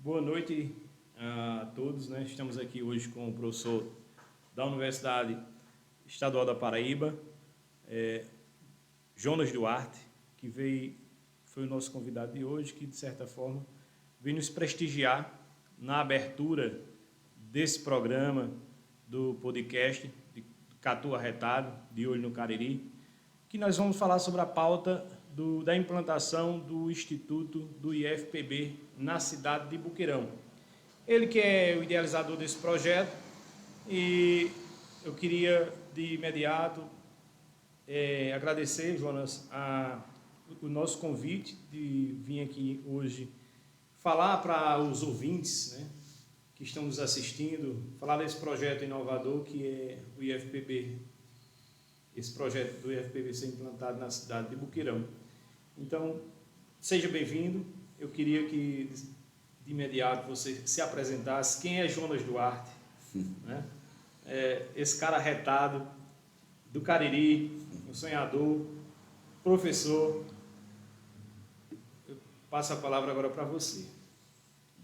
Boa noite a todos, né? Estamos aqui hoje com o professor da Universidade Estadual da Paraíba, Jonas Duarte, que foi o nosso convidado de hoje, que de certa forma veio nos prestigiar na abertura desse programa do podcast de Catu Arretado, de Olho no Cariri, que nós vamos falar sobre a pauta da implantação do Instituto do IFPB na cidade de Boqueirão. Ele que é o idealizador desse projeto, e eu queria de imediato agradecer, Jonas, o nosso convite de vir aqui hoje falar para os ouvintes, né, que estão nos assistindo, falar desse projeto inovador que é o IFPB, esse projeto do IFPB ser implantado na cidade de Boqueirão. Então, seja bem-vindo. Eu queria que, de imediato, você se apresentasse. Quem é Jonas Duarte? Né? Esse cara arretado do Cariri, um sonhador, professor. Eu passo a palavra agora para você.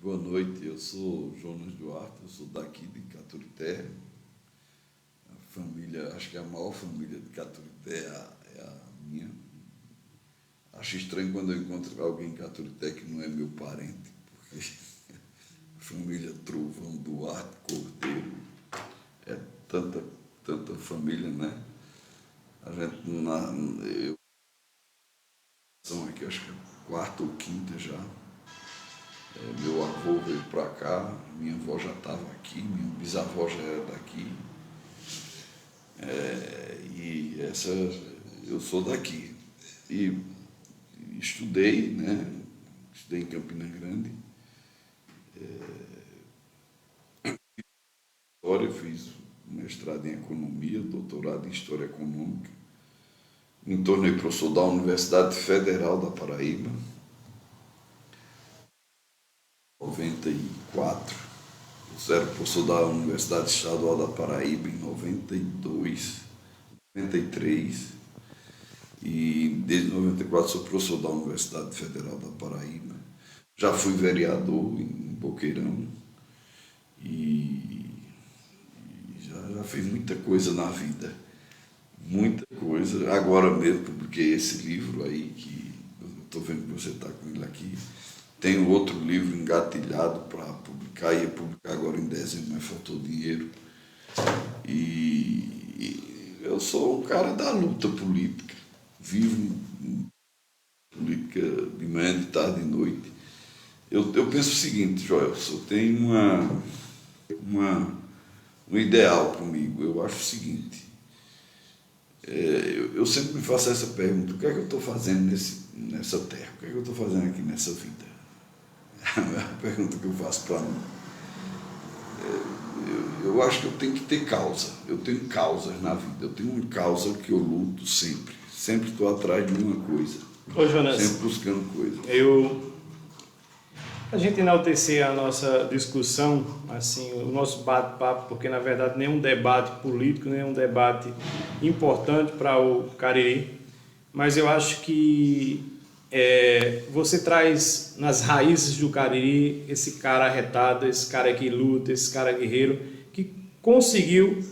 Boa noite, eu sou Jonas Duarte, eu sou daqui de Caturité. A família, acho que a maior família de Caturité é a minha. Acho estranho quando eu encontro alguém em Caturité que não é meu parente, porque a família Trovão, Duarte, Cordeiro, é tanta família, né? A gente, eu são aqui, acho que é a quarta ou quinta já. Meu avô veio para cá, minha avó já estava aqui, minha bisavó já era daqui. Eu sou daqui. E estudei, né? Estudei em Campina Grande. Fiz mestrado em Economia, doutorado em História Econômica. Me tornei professor da Universidade Federal da Paraíba. 94. Eu era professor da Universidade Estadual da Paraíba em 92, 93. E desde 94 sou professor da Universidade Federal da Paraíba. Já fui vereador em Boqueirão e já fiz muita coisa na vida. Muita coisa. Agora mesmo publiquei esse livro aí, que eu estou vendo que você está com ele aqui. Tenho outro livro engatilhado para publicar, ia publicar agora em dezembro, mas faltou dinheiro. E eu sou um cara da luta política. Vivo política de manhã, de tarde e de noite. Eu penso o seguinte, Joelson, eu tenho um ideal comigo. Eu acho o seguinte, eu sempre me faço essa pergunta: o que é que eu estou fazendo nessa terra? O que é que eu estou fazendo aqui nessa vida? É a pergunta que eu faço para mim. Eu acho que eu tenho que ter causa. Eu tenho causas na vida. Eu tenho uma causa que eu luto sempre. Sempre estou atrás de uma coisa. Ô, Jonas, sempre buscando coisa. A gente enaltecer a nossa discussão, assim, o nosso bate-papo, porque na verdade nem um debate político, nem um debate importante para o Cariri, mas eu acho que você traz nas raízes do Cariri esse cara arretado, esse cara que luta, esse cara guerreiro, que conseguiu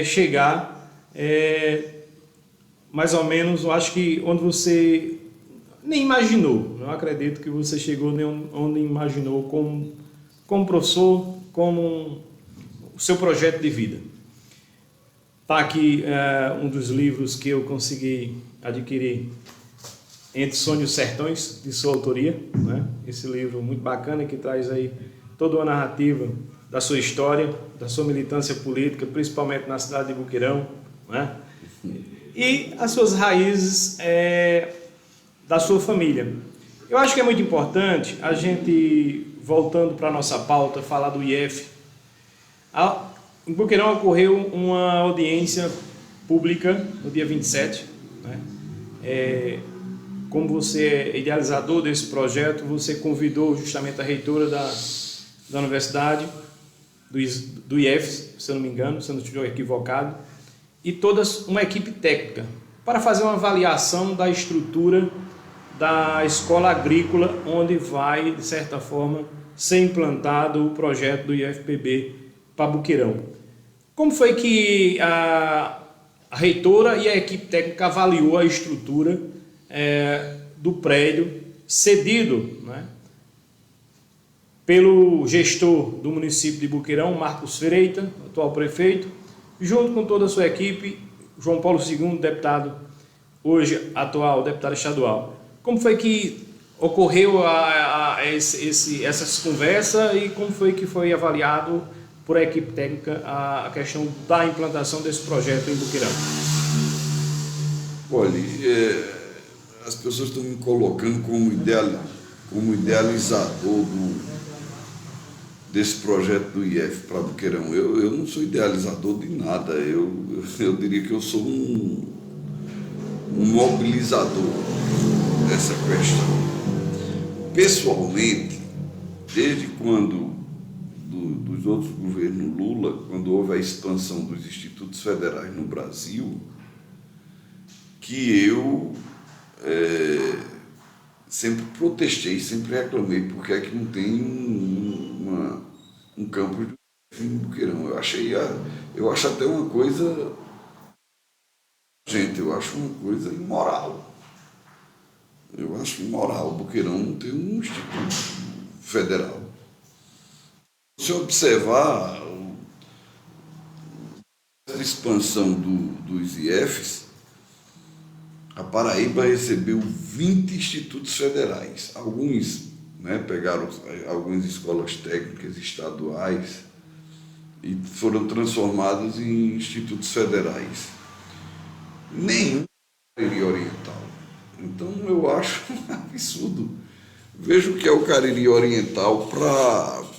chegar mais ou menos, eu acho que onde você nem imaginou. Não acredito que você chegou onde imaginou como professor, como o seu projeto de vida. Está aqui um dos livros que eu consegui adquirir, Entre Sonhos e Sertões, de sua autoria, né? Esse livro muito bacana que traz aí toda uma narrativa da sua história, da sua militância política, principalmente na cidade de Boqueirão, né? E as suas raízes da sua família. Eu acho que é muito importante a gente, voltando para a nossa pauta, falar do IF. Em Boqueirão ocorreu uma audiência pública no dia 27, né? Como você é idealizador desse projeto, você convidou justamente a reitora da universidade, do IF, se eu não me engano, se eu não estiver equivocado, e toda uma equipe técnica, para fazer uma avaliação da estrutura da escola agrícola, onde vai, de certa forma, ser implantado o projeto do IFPB para Boqueirão. Como foi que a reitora e a equipe técnica avaliou a estrutura do prédio cedido, né, pelo gestor do município de Boqueirão, Marcos Freitas, atual prefeito, junto com toda a sua equipe, João Paulo II, deputado, hoje atual deputado estadual. Como foi que ocorreu essas conversas e como foi que foi avaliado por a equipe técnica a questão da implantação desse projeto em Boqueirão? Olha, as pessoas estão me colocando como idealizador desse projeto do IF para Boqueirão. Eu não sou idealizador de nada, eu diria que eu sou um mobilizador dessa questão. Pessoalmente, desde quando dos outros governos Lula, quando houve a expansão dos institutos federais no Brasil, que eu sempre protestei, sempre reclamei porque é que não tem um campus em Boqueirão. Eu acho até uma coisa, gente, eu acho uma coisa imoral. Eu acho imoral Boqueirão não ter um instituto federal. Se observar a expansão dos IFs, a Paraíba recebeu 20 institutos federais. Alguns, né, pegaram algumas escolas técnicas estaduais e foram transformados em institutos federais. Nenhum Cariri Oriental. Então eu acho um absurdo. Veja o que é o Cariri Oriental para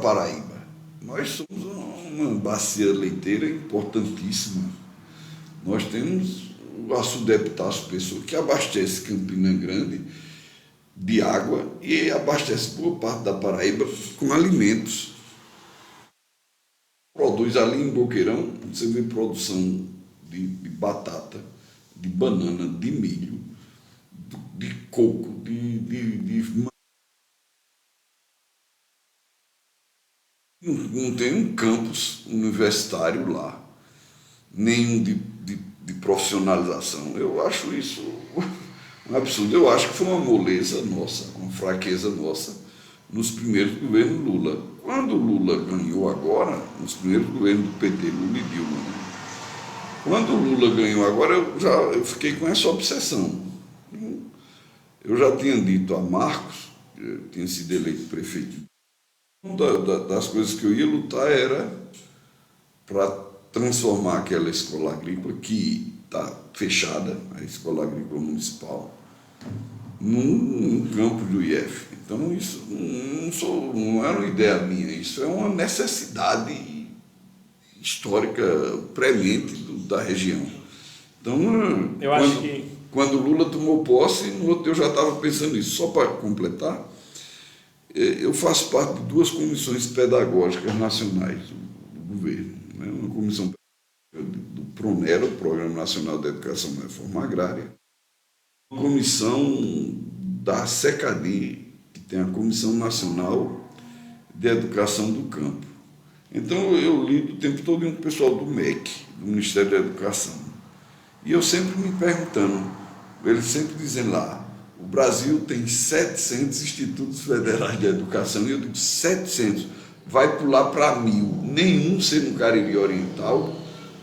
Paraíba. Nós somos uma bacia leiteira importantíssima. Nós temos o Açude Epitácio Pessoa, que abastece Campina Grande de água e abastece boa parte da Paraíba com alimentos. Produz ali em Boqueirão, você vê produção de batata, de banana, de milho, de coco, não tem um campus universitário lá, nenhum de profissionalização. Eu acho isso um absurdo. Eu acho que foi uma moleza nossa, uma fraqueza nossa nos primeiros governos Lula. Quando Lula ganhou agora, nos primeiros governos do PT, Lula e Dilma, né? Quando Lula ganhou agora, eu fiquei com essa obsessão. Eu já tinha dito a Marcos, eu tinha sido eleito prefeito, uma das coisas que eu ia lutar era para transformar aquela escola agrícola, que está fechada, a escola agrícola municipal, num campo do IF. Então isso não era uma ideia minha, isso é uma necessidade histórica premente da região. Então, quando Lula tomou posse, no outro eu já estava pensando nisso. Só para completar, eu faço parte de 2 comissões pedagógicas nacionais do governo, né? Uma comissão do PRONERA, Programa Nacional de Educação e Reforma Agrária, uma comissão da SECADI, que tem a Comissão Nacional de Educação do Campo. Então eu lido o tempo todo com o pessoal do MEC, do Ministério da Educação. E eu sempre me perguntando, eles sempre dizem lá, o Brasil tem 700 institutos federais de educação, e eu digo 700, vai pular para 1.000, nenhum ser no Cariri Oriental.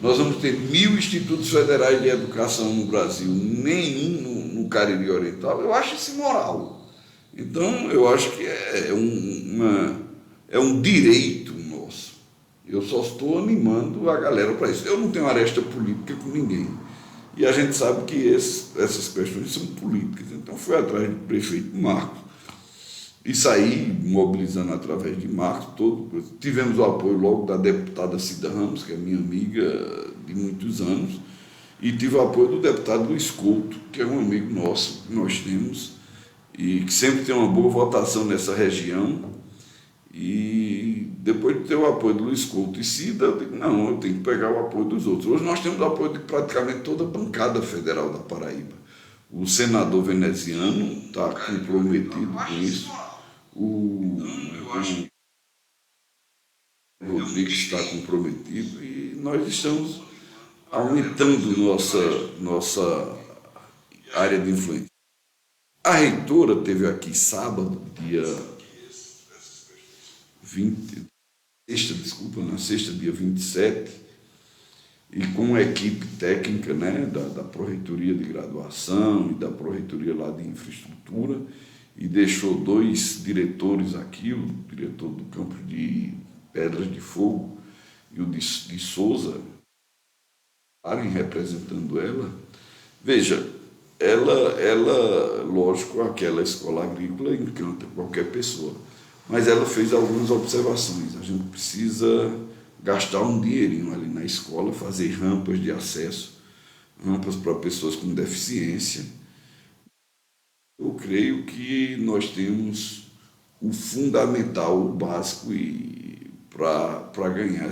Nós vamos ter 1.000 institutos federais de educação no Brasil, nenhum no Cariri Oriental. Eu acho isso imoral. Então eu acho que é um direito nosso. Eu só estou animando a galera para isso. Eu não tenho aresta política com ninguém. E a gente sabe que essas questões são políticas. Então fui atrás do prefeito Marcos e saí mobilizando através de Marcos. Tivemos o apoio logo da deputada Cida Ramos, que é minha amiga de muitos anos, e tive o apoio do deputado Luiz Couto, que é um amigo nosso, que nós temos, e que sempre tem uma boa votação nessa região. E depois de ter o apoio do Luiz Couto e Cida, eu digo, não, eu tenho que pegar o apoio dos outros. Hoje nós temos o apoio de praticamente toda a bancada federal da Paraíba. O senador veneziano está comprometido com isso. o Rodrigues está comprometido e nós estamos aumentando nossa área de influência. A reitora teve aqui sábado, dia 20, na sexta, dia 27, e com a equipe técnica, né, da Pró-Reitoria de Graduação e da Pró-Reitoria lá de Infraestrutura, e deixou 2 diretores aqui, o diretor do campus de Pedras de Fogo e o de Souza, representando ela. Veja, ela, lógico, aquela escola agrícola encanta qualquer pessoa, mas ela fez algumas observações. A gente precisa gastar um dinheirinho ali na escola, fazer rampas de acesso, rampas para pessoas com deficiência. Eu creio que nós temos o fundamental, o básico, para ganhar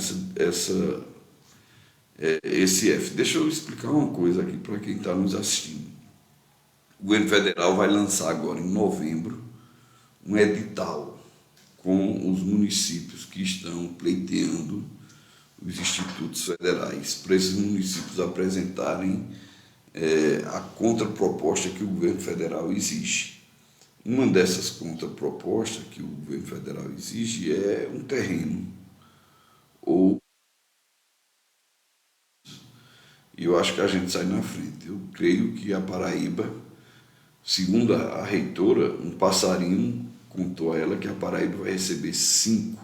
esse F. Deixa eu explicar uma coisa aqui para quem está nos assistindo. O governo federal vai lançar agora, em novembro, um edital com os municípios que estão pleiteando os institutos federais, para esses municípios apresentarem a contraproposta que o governo federal exige. Uma dessas contrapropostas que o governo federal exige é um terreno, e eu acho que a gente sai na frente. Eu creio que a Paraíba, segundo a reitora, um passarinho contou a ela que a Paraíba vai receber 5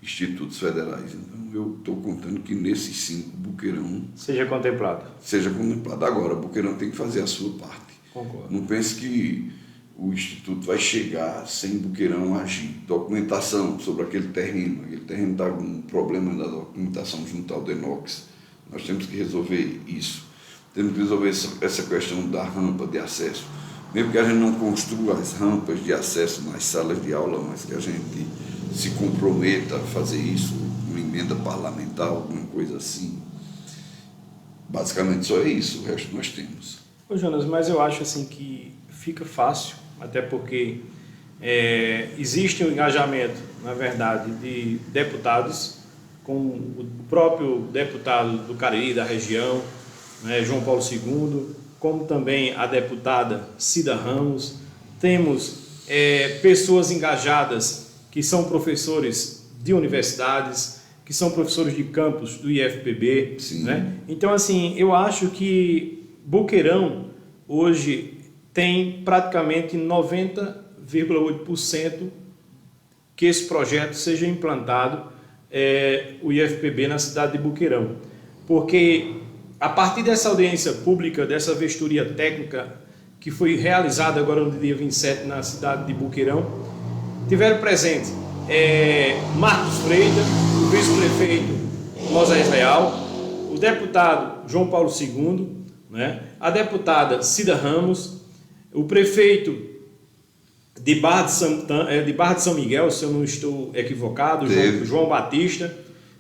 institutos federais. Então, eu estou contando que nesses 5, Boqueirão seja contemplado. Agora, Boqueirão tem que fazer a sua parte. Concordo. Não pense que o instituto vai chegar sem Boqueirão agir. Documentação sobre aquele terreno está com um problema da documentação junto ao DENOX. Nós temos que resolver isso. Temos que resolver essa questão da rampa de acesso. Mesmo que a gente não construa as rampas de acesso nas salas de aula, mas que a gente se comprometa a fazer isso, uma emenda parlamentar, alguma coisa assim. Basicamente só é isso, o resto nós temos. Ô Jonas, mas eu acho assim que fica fácil, até porque existe um engajamento, na verdade, de deputados, com o próprio deputado do Cariri, da região, né, João Paulo II, como também a deputada Cida Ramos. Temos pessoas engajadas que são professores de universidades, que são professores de campus do IFPB. Né? Então, assim, eu acho que Boqueirão hoje tem praticamente 90,8% que esse projeto seja implantado, o IFPB na cidade de Boqueirão. Porque a partir dessa audiência pública, dessa vistoria técnica que foi realizada agora no dia 27 na cidade de Boqueirão, tiveram presente Marcos Freitas, o vice-prefeito Moisés Leal, o deputado João Paulo II, né, a deputada Cida Ramos, o prefeito de Barra de São Miguel, se eu não estou equivocado, João Batista.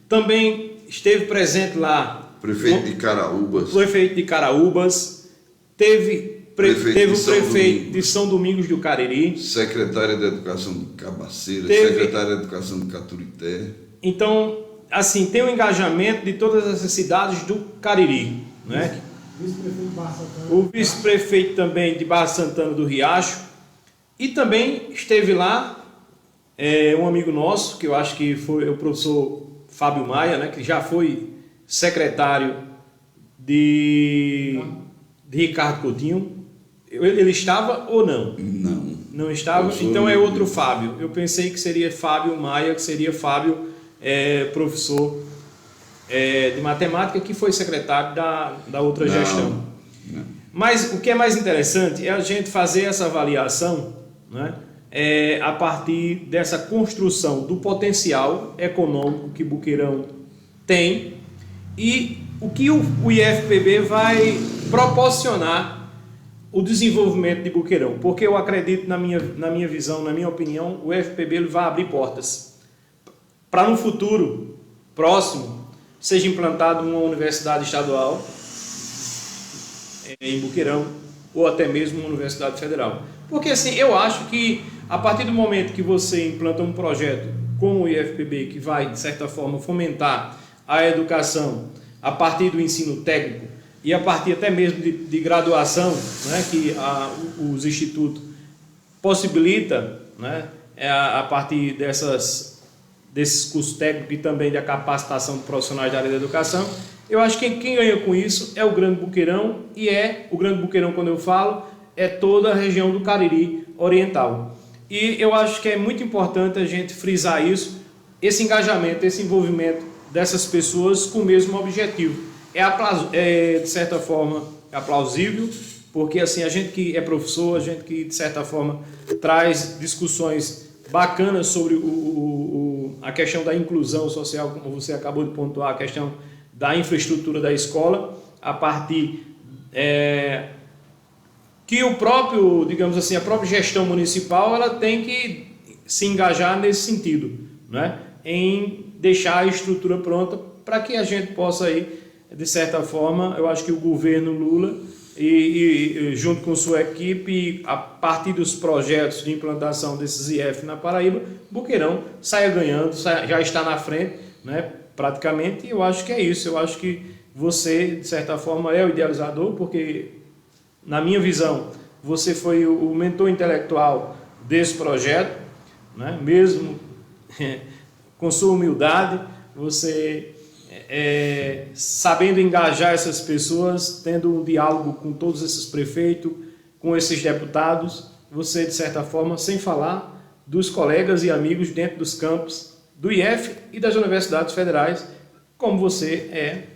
Também esteve presente lá prefeito de Caraúbas. Teve o prefeito de São Domingos do Cariri, secretária de Educação de Cabaceira, secretária de Educação de Caturité. Então, assim, tem o engajamento de todas essas cidades do Cariri, né? O vice-prefeito também de Barra Santana do Riacho. E também esteve lá um amigo nosso, que eu acho que foi o professor Fábio Maia, né, que já foi secretário de Ricardo Coutinho. Ele estava ou não? Não estava? Então é outro Fábio. Eu pensei que seria Fábio Maia, que seria Fábio, professor de matemática, que foi secretário da outra gestão. Não. Mas o que é mais interessante é a gente fazer essa avaliação, né, a partir dessa construção do potencial econômico que Boqueirão tem e o que o IFPB vai proporcionar o desenvolvimento de Boqueirão. Porque eu acredito, na minha visão, na minha opinião, o IFPB ele vai abrir portas para no futuro próximo seja implantada uma universidade estadual em Boqueirão ou até mesmo uma universidade federal. Porque assim, eu acho que A partir do momento que você implanta um projeto como o IFPB, que vai, de certa forma, fomentar a educação a partir do ensino técnico e a partir até mesmo de graduação, né, que os institutos possibilitam, né, a partir desses cursos técnicos e também da capacitação de profissionais da área da educação, eu acho que quem ganha com isso é o Grande Boqueirão, e o Grande Boqueirão, quando eu falo, é toda a região do Cariri Oriental. E eu acho que é muito importante a gente frisar isso, esse engajamento, esse envolvimento dessas pessoas com o mesmo objetivo. De certa forma, é aplausível, porque assim, a gente que é professor, a gente que de certa forma traz discussões bacanas sobre a questão da inclusão social, como você acabou de pontuar, a questão da infraestrutura da escola, a partir que o próprio, digamos assim, a própria gestão municipal, ela tem que se engajar nesse sentido, né? Em deixar a estrutura pronta para que a gente possa aí, de certa forma, eu acho que o governo Lula e junto com sua equipe, a partir dos projetos de implantação desses IF na Paraíba, Boqueirão saia ganhando, já está na frente, né, praticamente, e eu acho que é isso. Eu acho que você, de certa forma, é o idealizador, porque, na minha visão, você foi o mentor intelectual desse projeto, né, mesmo com sua humildade, você sabendo engajar essas pessoas, tendo um diálogo com todos esses prefeitos, com esses deputados, você, de certa forma, sem falar dos colegas e amigos dentro dos campos do IF e das universidades federais, como você é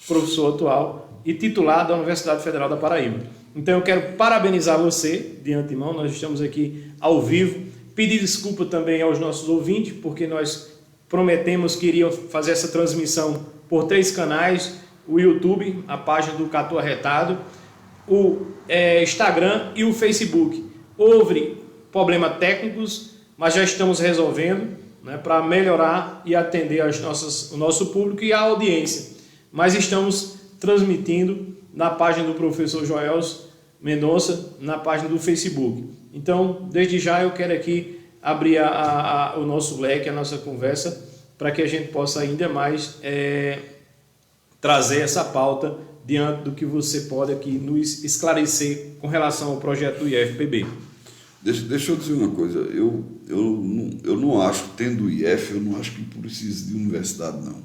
professor atual e titular da Universidade Federal da Paraíba. Então eu quero parabenizar você de antemão, nós estamos aqui ao vivo, pedir desculpa também aos nossos ouvintes, porque nós prometemos que iríamos fazer essa transmissão por 3 canais, o YouTube, a página do Catu Arretado, o Instagram e o Facebook. Houve problemas técnicos, mas já estamos resolvendo, né, para melhorar e atender o nosso público e a audiência. Mas estamos transmitindo na página do professor Joelso Mendonça, na página do Facebook. Então, desde já eu quero aqui abrir o nosso leque, a nossa conversa, para que a gente possa ainda mais trazer essa pauta diante do que você pode aqui nos esclarecer com relação ao projeto do IFPB. Deixa eu dizer uma coisa, eu não acho, tendo o IF, eu não acho que precise de universidade, não.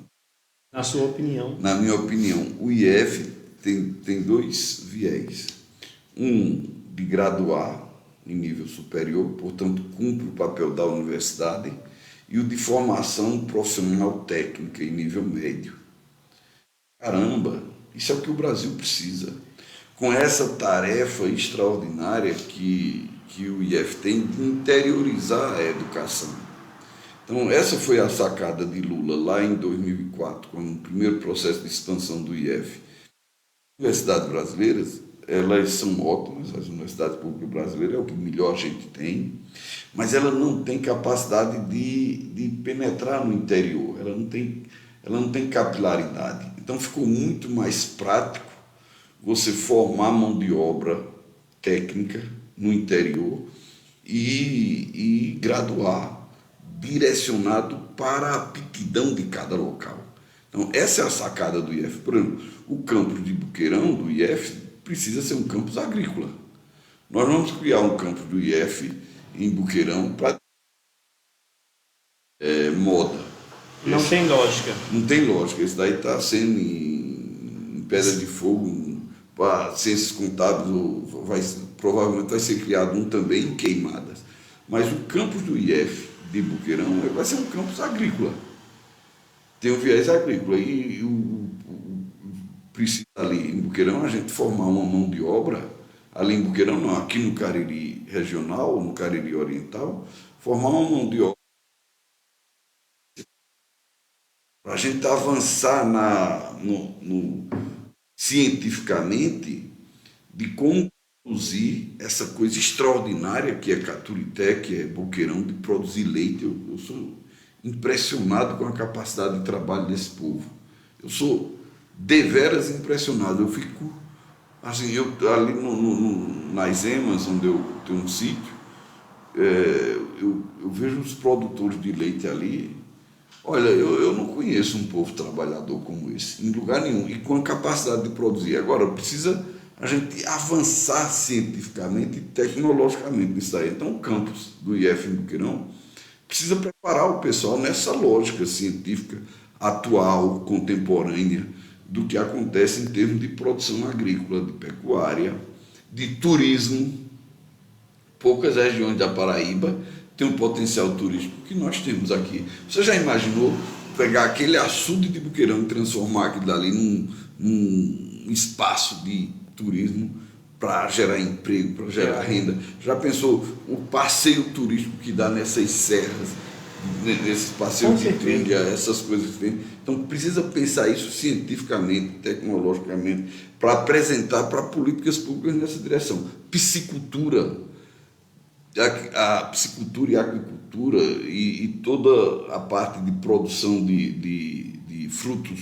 Na sua opinião? Na minha opinião, o IF tem 2 viés. Um de graduar em nível superior, portanto, cumpre o papel da universidade, e o de formação profissional técnica em nível médio. Caramba, isso é o que o Brasil precisa. Com essa tarefa extraordinária que o IF tem de interiorizar a educação. Então, essa foi a sacada de Lula lá em 2004, com o primeiro processo de expansão do IF. As universidades brasileiras, elas são ótimas, as universidades públicas brasileiras é o que melhor a gente tem, mas ela não tem capacidade de penetrar no interior, ela não tem capilaridade. Então ficou muito mais prático você formar mão de obra técnica no interior e graduar direcionado para a aptidão de cada local. Então essa é a sacada do IF. Por exemplo, o campus de Boqueirão, do IF, precisa ser um campus agrícola. Nós vamos criar um campus do IF em Boqueirão para moda. Não tem lógica. Não tem lógica. Esse daí está sendo em pedra de fogo para ciências contábeis, provavelmente vai ser criado um também em Queimadas. Mas o campus do IF de Boqueirão vai ser um campus agrícola. Tem um viés agrícola. E precisa ali em Boqueirão a gente formar uma mão de obra, ali em Boqueirão não, aqui no Cariri regional, no Cariri oriental, formar uma mão de obra para a gente avançar cientificamente de como produzir essa coisa extraordinária que é Caturité, que é Boqueirão, de produzir leite. Eu sou impressionado com a capacidade de trabalho desse povo. Eu sou deveras impressionado. Eu fico assim, ali nas Emas, onde eu tenho um sítio, eu vejo os produtores de leite ali. Olha, eu não conheço um povo trabalhador como esse, em lugar nenhum, e com a capacidade de produzir. Agora, precisa a gente avançar cientificamente e tecnologicamente nisso aí. Então, o campus do IF em Boqueirão precisa preparar o pessoal nessa lógica científica atual, contemporânea, do que acontece em termos de produção agrícola, de pecuária, de turismo. Poucas regiões da Paraíba têm um potencial turístico que nós temos aqui. Você já imaginou pegar aquele açude de Boqueirão e transformar aquilo dali num espaço de turismo para gerar emprego, para gerar renda? Já pensou o passeio turístico que dá nessas serras, nesses passeios de trilha, essas coisas que tem? Então precisa pensar isso cientificamente, tecnologicamente, para apresentar para políticas públicas nessa direção. Piscicultura, a piscicultura e a aquicultura e toda a parte de produção de frutos,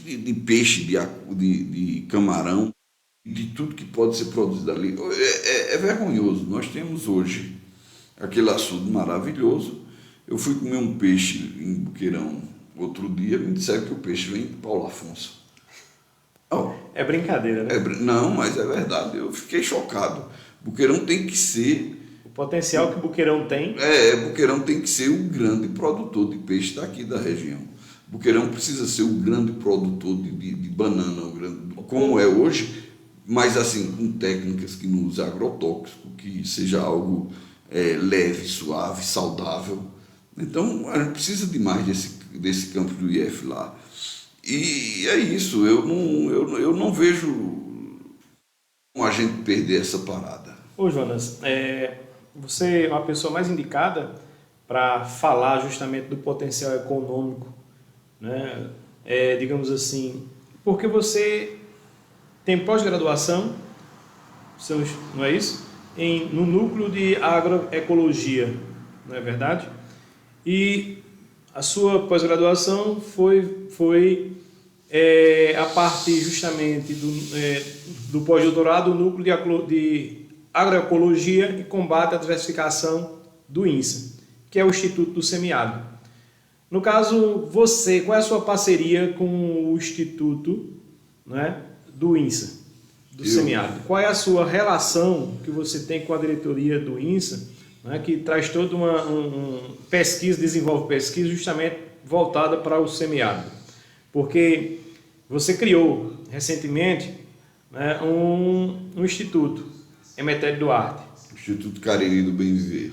de peixe, de camarão, de tudo que pode ser produzido ali. É vergonhoso. Nós temos hoje aquele açude maravilhoso. Eu fui comer um peixe em Boqueirão outro dia, me disseram que o peixe vem de Paulo Afonso. Oh, é brincadeira, né? Não, mas é verdade. Eu fiquei chocado. Boqueirão tem que ser... O potencial que Boqueirão tem... Boqueirão tem que ser o grande produtor de peixe daqui da região. Boqueirão precisa ser o grande produtor de banana, como é hoje, mas assim, com técnicas que não use agrotóxico, que seja algo leve, suave, saudável. Então, a gente precisa de mais desse campo do IF lá. E é isso, eu não vejo como a gente perder essa parada. Ô Jonas, você é uma pessoa mais indicada para falar justamente do potencial econômico, né? Digamos assim, porque você tem pós-graduação, não é isso? No núcleo de agroecologia, não é verdade? E a sua pós-graduação foi a parte justamente do pós-doutorado, o núcleo de agroecologia e combate à diversificação do INSA, que é o Instituto do Semiárido. No caso, qual é a sua parceria com o Instituto, né, do INSA, do Semiárido? Qual é a sua relação que você tem com a diretoria do INSA, né, que traz toda uma pesquisa, desenvolve pesquisa justamente voltada para o semiárido? Porque você criou recentemente, né, um instituto, Emetério Duarte. Instituto Cariri do Bem Viver.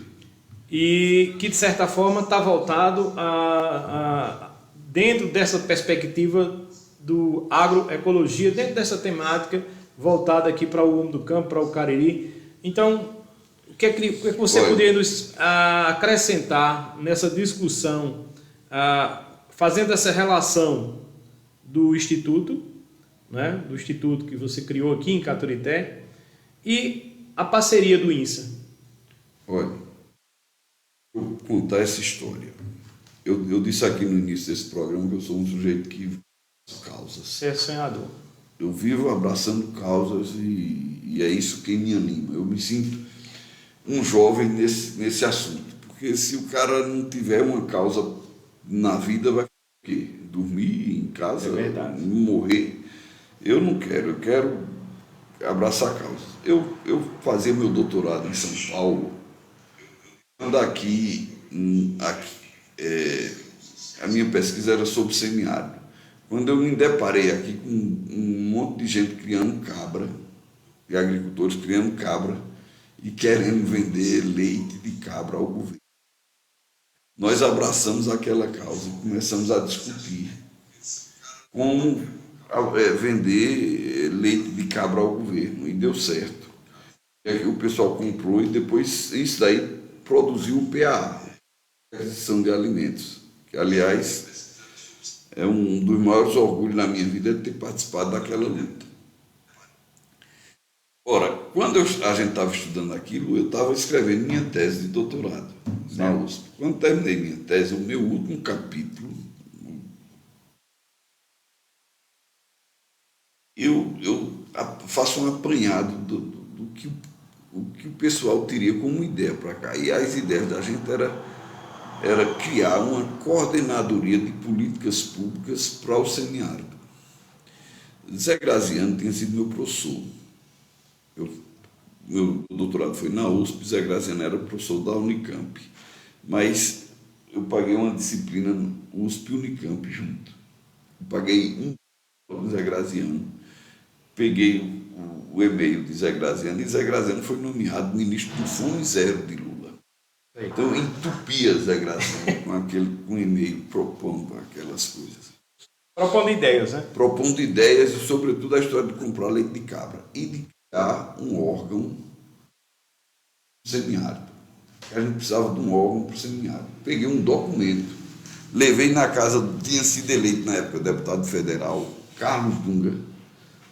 E que, de certa forma, está voltado dentro dessa perspectiva do agroecologia, dentro dessa temática voltada aqui para o homem do campo, para o Cariri. Então, o que é que você poderia nos acrescentar nessa discussão, fazendo essa relação do Instituto, né, do Instituto que você criou aqui em Caturité, e a parceria do INSA? Olha, vou contar essa história. Eu disse aqui no início desse programa que eu sou um sujeito que vive causas. Você é sonhador. Eu vivo abraçando causas e é isso que me anima. Eu me sinto um jovem nesse assunto. Porque se o cara não tiver uma causa na vida, vai o quê? Dormir em casa, morrer. Eu não quero, eu quero abraçar causas. Eu fazia meu doutorado em São Paulo, quando aqui a minha pesquisa era sobre semiárido. Quando eu me deparei aqui com um monte de gente criando cabra, e agricultores criando cabra, e querendo vender leite de cabra ao governo. Nós abraçamos aquela causa e começamos a discutir como vender leite de cabra ao governo, e deu certo. E aí o pessoal comprou e depois isso daí produziu o PAA, Aquisição de Alimentos, que aliás é um dos maiores orgulhos na minha vida de ter participado daquela luta. Ora, quando a gente estava estudando aquilo, eu estava escrevendo minha tese de doutorado na USP. Quando terminei minha tese, o meu último capítulo, eu faço um apanhado do que o que o pessoal teria como ideia para cá. E as ideias da gente era criar uma coordenadoria de políticas públicas para o semiárido. Zé Graziano tinha sido meu professor. Meu doutorado foi na USP, Zé Graziano era professor da Unicamp. Mas eu paguei uma disciplina USP e Unicamp junto. Eu paguei do Zé Graziano, peguei o e-mail de Zé Graziano, e Zé Graziano foi nomeado ministro do Fome Zero de Lula. Então eu entupia Zé Graziano com e-mail propondo aquelas coisas. Propondo ideias, né? Propondo ideias e, sobretudo, a história de comprar leite de cabra e de criar um órgão semiárido. A gente precisava de um órgão para o semiárido. Peguei um documento, levei na casa, tinha sido eleito na época deputado federal, Carlos Dunga.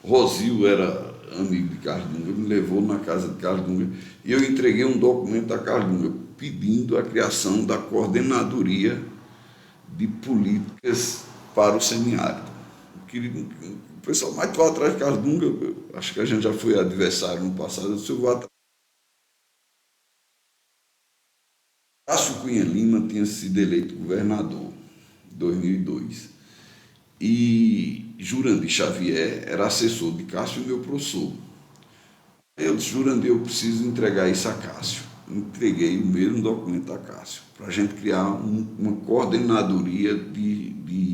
Rosil era amigo de Carlos Dunga, me levou na casa de Carlos Dunga e eu entreguei um documento a Carlos Dunga pedindo a criação da coordenadoria de políticas para o semiárido. O pessoal, mas tu vai atrás de Carlos Dunga, acho que a gente já foi adversário no passado, eu vou atrás. Cássio Cunha Lima tinha sido eleito governador em 2002 e Jurandir Xavier era assessor de Cássio e meu professor. Eu disse, Jurandir, eu preciso entregar isso a Cássio. Entreguei o mesmo documento a Cássio, para a gente criar uma coordenadoria de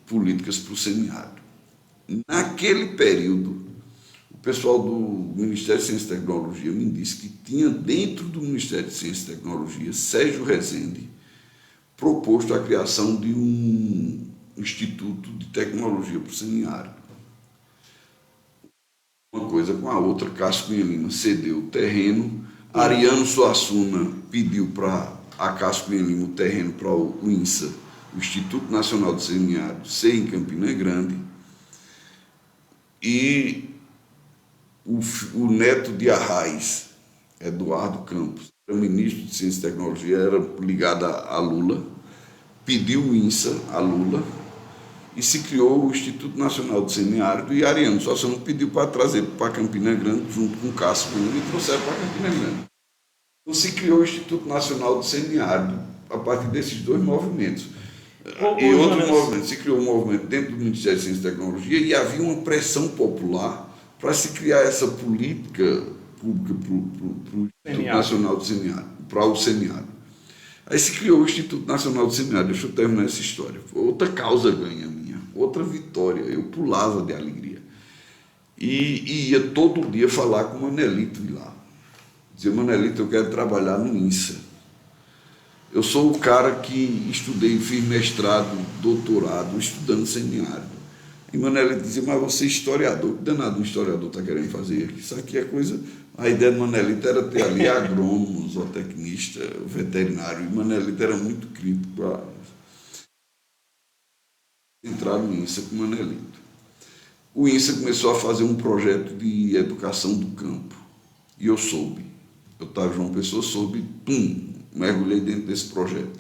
políticas para o semiárido. Naquele período, o pessoal do Ministério de Ciência e Tecnologia me disse que tinha dentro do Ministério de Ciência e Tecnologia, Sérgio Rezende, proposto a criação de um Instituto de Tecnologia para o Semiárido. Uma coisa com a outra, Cássio Cunha Lima cedeu o terreno, Ariano Suassuna pediu para a Cássio Cunha Lima o terreno para o INSA, o Instituto Nacional do Semiárido, ser em Campina Grande, e o neto de Arraes, Eduardo Campos, era ministro de Ciência e Tecnologia, era ligado a Lula, pediu o INSA a Lula e se criou o Instituto Nacional do Semiárido e Ariano Suassuna pediu para trazer para Campina Grande, junto com Cássio Cunha, e trouxeram para Campina Grande. Então se criou o Instituto Nacional do Semiárido a partir desses dois movimentos. E outro movimento, se criou um movimento dentro do Ministério de Ciência e Tecnologia e havia uma pressão popular para se criar essa política pública para o Instituto Nacional do Semiárido, para o semiárido. Aí se criou o Instituto Nacional do Semiárido. Deixa eu terminar essa história. Foi outra causa ganha minha, outra vitória. Eu pulava de alegria. E ia todo dia falar com o Manelito de lá. Dizia, Manelito, eu quero trabalhar no INSA. Eu sou o cara que estudei, fiz mestrado, doutorado, estudando semiárido. E Manelito dizia, mas você é historiador, que danado um historiador está querendo fazer aqui? Isso aqui é coisa... A ideia do Manelito era ter ali agrônomo, zootecnista, veterinário, e Manelito era muito crítico para entrar no INSA com o Manelito. O INSA começou a fazer um projeto de educação do campo, e eu soube. Eu estava João Pessoa, soube, mergulhei dentro desse projeto.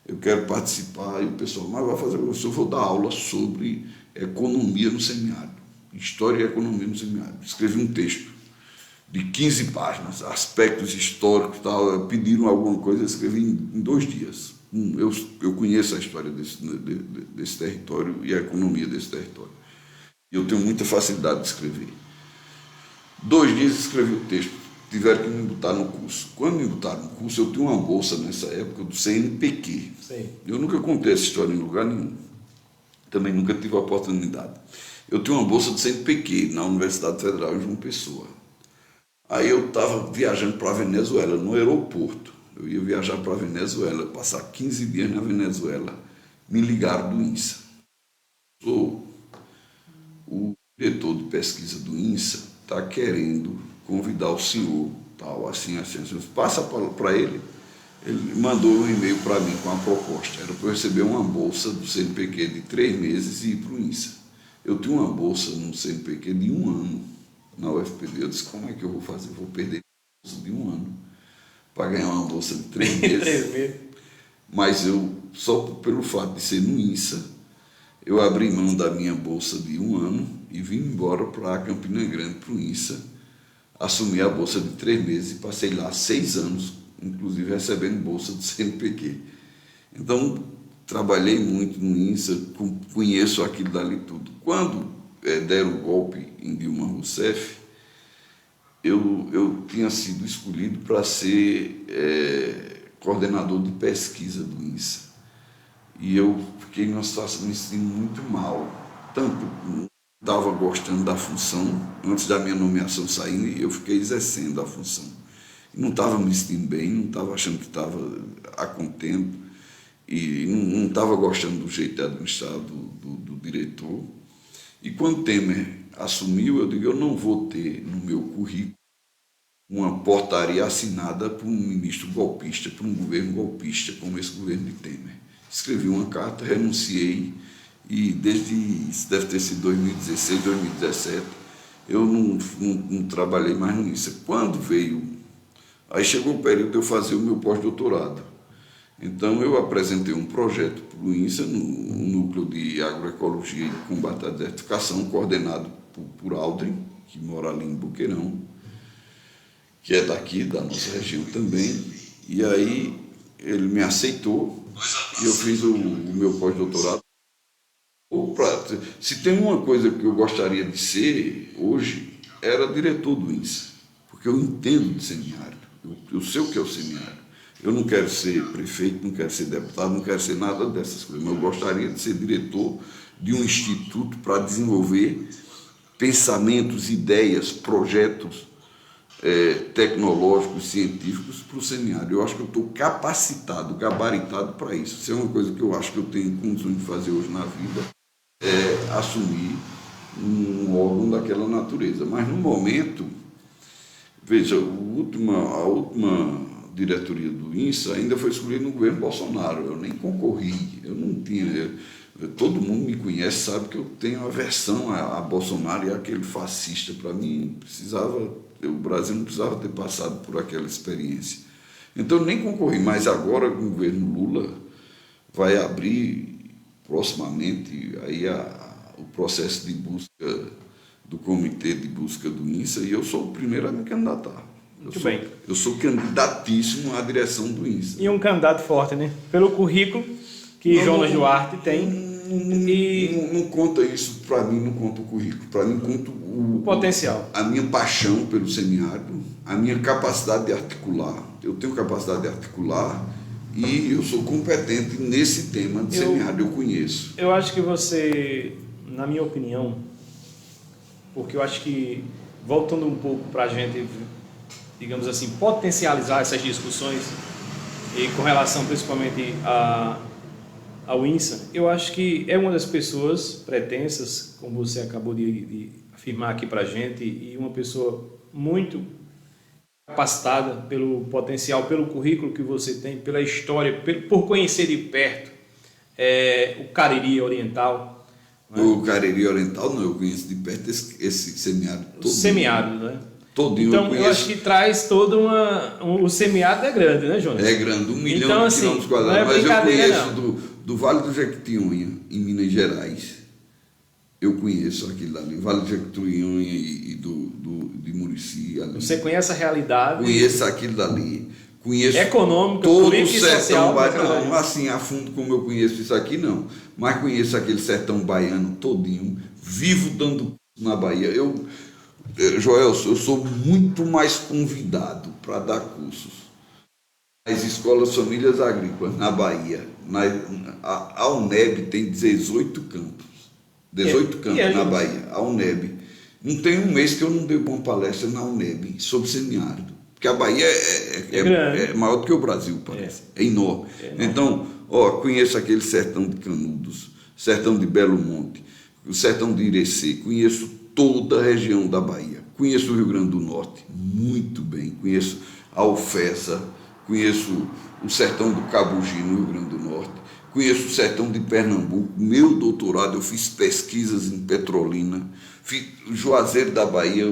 Eu quero participar, e o pessoal, mas vai fazer, eu vou dar aula sobre economia no semiárido, história e economia no semiárido. Escrevi um texto de 15 páginas, aspectos históricos, tal. Pediram alguma coisa, eu escrevi em 2 dias. Eu conheço a história desse território e a economia desse território. E eu tenho muita facilidade de escrever. 2 dias escrevi o texto, tiveram que me botar no curso. Quando me botaram no curso, eu tinha uma bolsa nessa época do CNPq. Sim. Eu nunca contei essa história em lugar nenhum. Também nunca tive a oportunidade. Eu tinha uma bolsa do CNPq na Universidade Federal de João Pessoa. Aí eu estava viajando para a Venezuela, no aeroporto. Eu ia viajar para a Venezuela, passar 15 dias na Venezuela. Me ligaram do INSA. Sou o diretor de pesquisa do INSA, está querendo convidar o senhor, tal, assim. Passa para ele. Ele mandou um e-mail para mim com a proposta. Era para eu receber uma bolsa do CNPq de 3 meses e ir para o INSA. Eu tinha uma bolsa no CNPq de 1 ano na UFPB. Eu disse, como é que eu vou fazer? Vou perder a bolsa de 1 ano para ganhar uma bolsa de 3 meses. Mas eu, só pelo fato de ser no INSA, eu abri mão da minha bolsa de 1 ano e vim embora para Campina Grande, para o INSA, assumi a bolsa de 3 meses e passei lá 6 anos, inclusive recebendo bolsa do CNPq. Então, trabalhei muito no INSA, conheço aquilo dali tudo. Quando deram o golpe em Dilma Rousseff, eu tinha sido escolhido para ser coordenador de pesquisa do INSA. E eu fiquei numa situação, me sentindo muito mal. Tanto não estava gostando da função, antes da minha nomeação sair, eu fiquei exercendo a função. Não estava me sentindo bem, não estava achando que estava a contento, e não estava gostando do jeito de administrar do diretor. E quando Temer assumiu, eu digo, eu não vou ter no meu currículo uma portaria assinada por um ministro golpista, por um governo golpista, como esse governo de Temer. Escrevi uma carta, renunciei, e desde, isso deve ter sido 2016, 2017, eu não trabalhei mais nisso. Quando veio, aí chegou o período de eu fazer o meu pós-doutorado. Então eu apresentei um projeto para o INSA, no Núcleo de Agroecologia e Combate à Desertificação, coordenado por Aldrin, que mora ali em Boqueirão, que é daqui, da nossa região também. E aí ele me aceitou e eu fiz o meu pós-doutorado. Se tem uma coisa que eu gostaria de ser hoje, era diretor do INSA, porque eu entendo de semiárido, eu sei o que é o semiárido. Eu não quero ser prefeito, não quero ser deputado, não quero ser nada dessas coisas, mas eu gostaria de ser diretor de um instituto para desenvolver pensamentos, ideias, projetos tecnológicos, científicos para o semiárido. Eu acho que eu estou capacitado, gabaritado para isso. Isso é uma coisa que eu acho que eu tenho condições de fazer hoje na vida, assumir um órgão daquela natureza. Mas no momento, veja, a última diretoria do INSA ainda foi escolhida no governo Bolsonaro. Eu nem concorri, eu não tinha. Todo mundo me conhece, sabe que eu tenho aversão a Bolsonaro e aquele fascista. Para mim, o Brasil não precisava ter passado por aquela experiência. Então, eu nem concorri, mas agora o governo Lula vai abrir proximamente aí o processo de busca do Comitê de Busca do INSA, e eu sou o primeiro a me candidatar. Eu sou candidatíssimo à direção do INSA. E um candidato forte, né? Pelo currículo que Jonas Duarte tem. Não conta isso, para mim não conta o currículo, para mim conta o potencial. A minha paixão pelo semiárido, a minha capacidade de articular. Eu tenho capacidade de articular e eu sou competente nesse tema de semiárido, eu conheço. Eu acho que você, na minha opinião, porque eu acho que, voltando um pouco para a gente, digamos assim, potencializar essas discussões, e com relação principalmente ao INSA, eu acho que é uma das pessoas pretensas, como você acabou de afirmar aqui para a gente, e uma pessoa muito capacitada pelo potencial, pelo currículo que você tem, pela história, por conhecer de perto o Cariri Oriental. Né? O Cariri Oriental não, eu conheço de perto esse semiárido todo. O semiárido, né? Todinho então, eu acho que traz toda o semiárido é grande, né, Jonas? É grande, 1 milhão então, de quilômetros quadrados. Mas eu conheço do Vale do Jequitinhonha, em Minas Gerais. Eu conheço aquilo ali, Vale do Jequitinhonha e de Murici. Ali. Você conhece a realidade? Conheço aquilo dali. Conheço econômica, todo política o sertão e social. Baiano. Não, assim, a fundo como eu conheço isso aqui, não. Mas conheço aquele sertão baiano todinho, vivo dando na Bahia. Joel, eu sou muito mais convidado para dar cursos nas escolas famílias agrícolas na Bahia. A UNEB tem 18 campos. 18 campos na Bahia, a UNEB. Não tem um mês que eu não dei uma palestra na UNEB sobre semiárido. Porque a Bahia é maior do que o Brasil, parece. É enorme. Então, conheço aquele sertão de Canudos, sertão de Belo Monte, o sertão de Irecê, conheço toda a região da Bahia. Conheço o Rio Grande do Norte muito bem. Conheço a Alfessa, conheço o sertão do Cabugi, no Rio Grande do Norte. Conheço o sertão de Pernambuco. Meu doutorado, eu fiz pesquisas em Petrolina. Fiz Juazeiro da Bahia.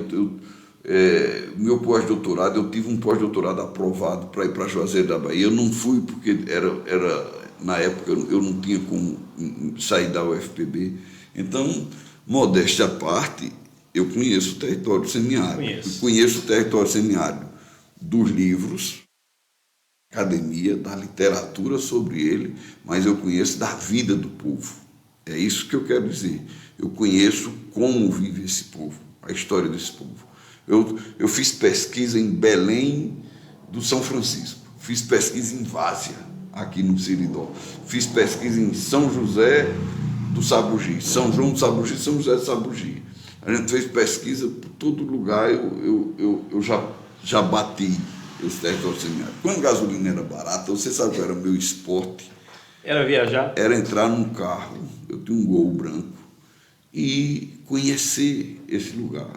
Meu pós-doutorado, eu tive um pós-doutorado aprovado para ir para Juazeiro da Bahia. Eu não fui porque na época eu não tinha como sair da UFPB. Então, modéstia à parte, Eu conheço o território semiárido. Conheço o território semiárido dos livros, academia, da literatura sobre ele, mas eu conheço da vida do povo. É isso que eu quero dizer. Eu conheço como vive esse povo, a história desse povo. Eu fiz pesquisa em Belém do São Francisco, fiz pesquisa em Várzea, aqui no Seridó, fiz pesquisa em São José do Sabugi, São João do Sabugi, São José do Sabugi. A gente fez pesquisa por todo lugar, eu já bati esse território semiárido. Quando a gasolina era barata, você sabe qual era o meu esporte? Era viajar? Era entrar num carro, eu tinha um Gol branco, e conhecer esse lugar.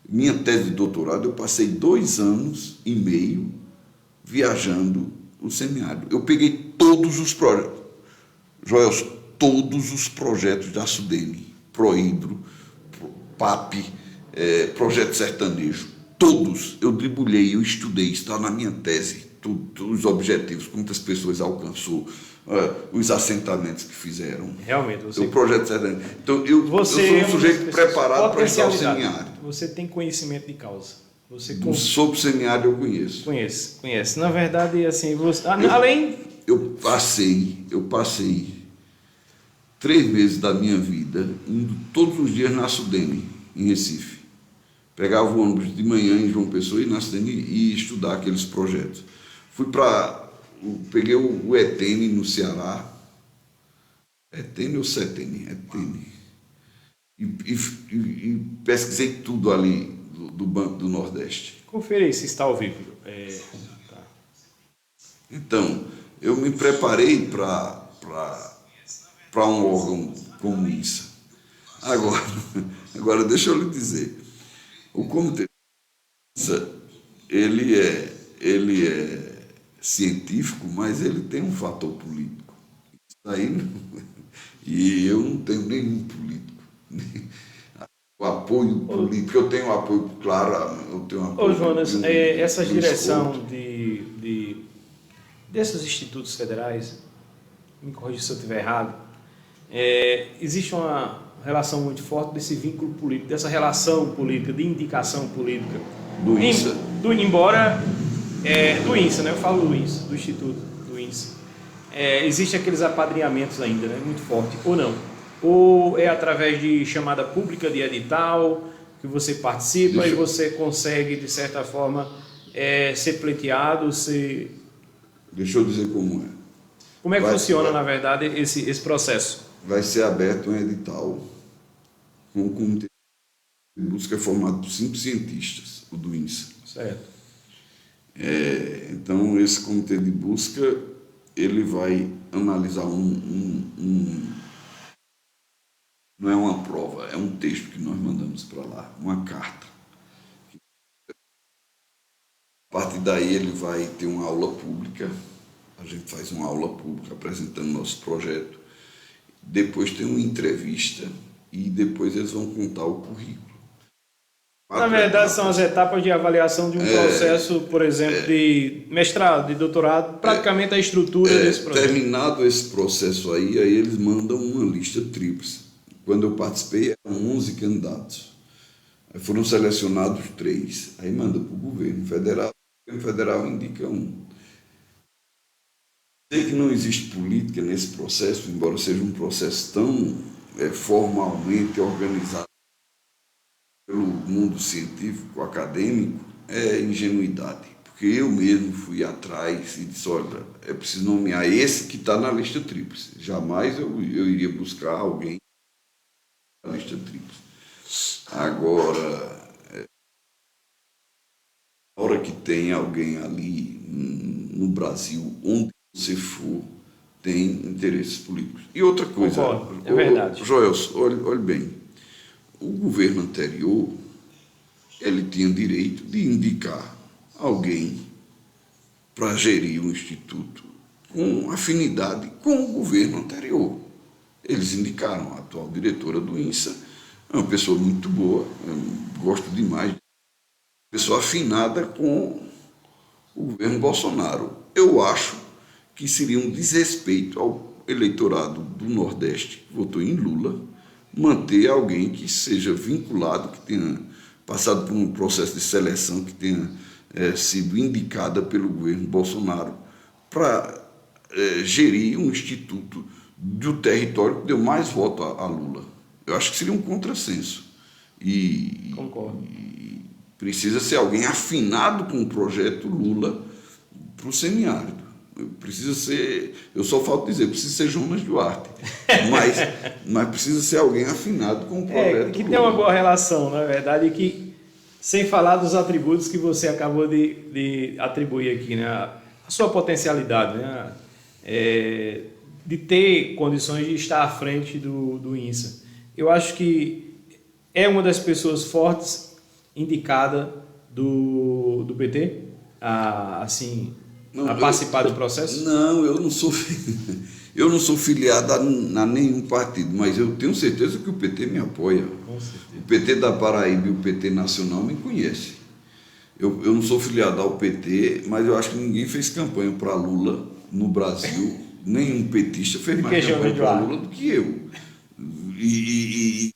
Minha tese de doutorado, eu passei 2 anos e meio viajando o semiárido. Eu peguei todos os projetos, Joelson, todos os projetos da Sudene, Prohidro, PAP, Projeto Sertanejo, todos eu dribulhei, eu estudei, está na minha tese, os objetivos, quantas pessoas alcançou, os assentamentos que fizeram. Realmente, você... O Projeto Sertanejo. Então, eu sou um sujeito preparado para entrar no semiárido. Você tem conhecimento de causa. Sobre o semiárido eu conheço. Conhece. Na verdade, assim, você... além... Eu passei 3 meses da minha vida indo todos os dias na Sudene, em Recife. Pegava o ônibus de manhã em João Pessoa e na Sudene e estudar aqueles projetos. Peguei o Etene no Ceará. Etene ou Setene? Etene. E pesquisei tudo ali do Banco do Nordeste. Confere aí se está ao vivo. Tá. Então, eu me preparei para um órgão como isso. Agora deixa eu lhe dizer, o comitê ele é científico, mas ele tem um fator político. E eu não tenho nenhum político. O apoio político, eu tenho apoio, claro, eu tenho apoio. Jonas, essa direção desses institutos federais, me corrija se eu estiver errado, existe uma relação muito forte desse vínculo político, dessa relação política, de indicação política. Do INSA. Do INSA, né? Eu falo do INSA, do Instituto do INSA. Existem aqueles apadrinhamentos ainda, né? Muito forte, ou não? Ou é através de chamada pública de edital que você participa e você consegue, de certa forma, ser pleiteado, Deixa eu dizer como é. Como é que funciona, na verdade, esse processo? Vai ser aberto um edital com um comitê de busca formado por 5 cientistas, o do INSA. Certo. Então, esse comitê de busca, ele vai analisar não é uma prova, é um texto que nós mandamos para lá, uma carta. A partir daí ele vai ter uma aula pública, a gente faz uma aula pública apresentando nosso projeto, depois tem uma entrevista e depois eles vão contar o currículo. Na verdade, são as etapas de avaliação de um processo, por exemplo, de mestrado, de doutorado, praticamente a estrutura desse processo. Terminado esse processo aí eles mandam uma lista tríplice. Quando eu participei, eram 11 candidatos. Aí foram selecionados 3. Aí manda para o governo federal. O governo federal indica 1. Sei que não existe política nesse processo, embora seja um processo tão formalmente organizado pelo mundo científico, acadêmico, é ingenuidade. Porque eu mesmo fui atrás e disse, olha, é preciso nomear esse que está na lista tríplice. Jamais eu iria buscar alguém na lista tríplice. Agora, na hora que tem alguém ali no Brasil, onde você for, tem interesses políticos. E outra coisa, é verdade. Joelson, olhe bem, o governo anterior, ele tinha direito de indicar alguém para gerir o instituto com afinidade com o governo anterior. Eles indicaram a atual diretora do INSA, é uma pessoa muito boa, eu gosto demais, pessoa afinada com o governo Bolsonaro. Eu acho que seria um desrespeito ao eleitorado do Nordeste, que votou em Lula, manter alguém que seja vinculado, que tenha passado por um processo de seleção, que tenha sido indicada pelo governo Bolsonaro para gerir um instituto do território que deu mais voto a Lula. Eu acho que seria um contrassenso. Concordo. E precisa ser alguém afinado com o projeto Lula para o semiárido. Precisa ser, eu só falta dizer, precisa ser Jonas Duarte, mas precisa ser alguém afinado com o projeto que Lula. tem uma boa relação, na verdade, e que, sem falar dos atributos que você acabou de atribuir aqui, né? A sua potencialidade, né? De ter condições de estar à frente do INSA. Eu acho que é uma das pessoas fortes indicada do PT a participar do processo? Não, eu não sou filiado a nenhum partido, mas eu tenho certeza que o PT me apoia. O PT da Paraíba e o PT nacional me conhecem. Eu não sou filiado ao PT, mas eu acho que ninguém fez campanha para Lula no Brasil. Nenhum petista fez mais campanha para Lula do que eu. E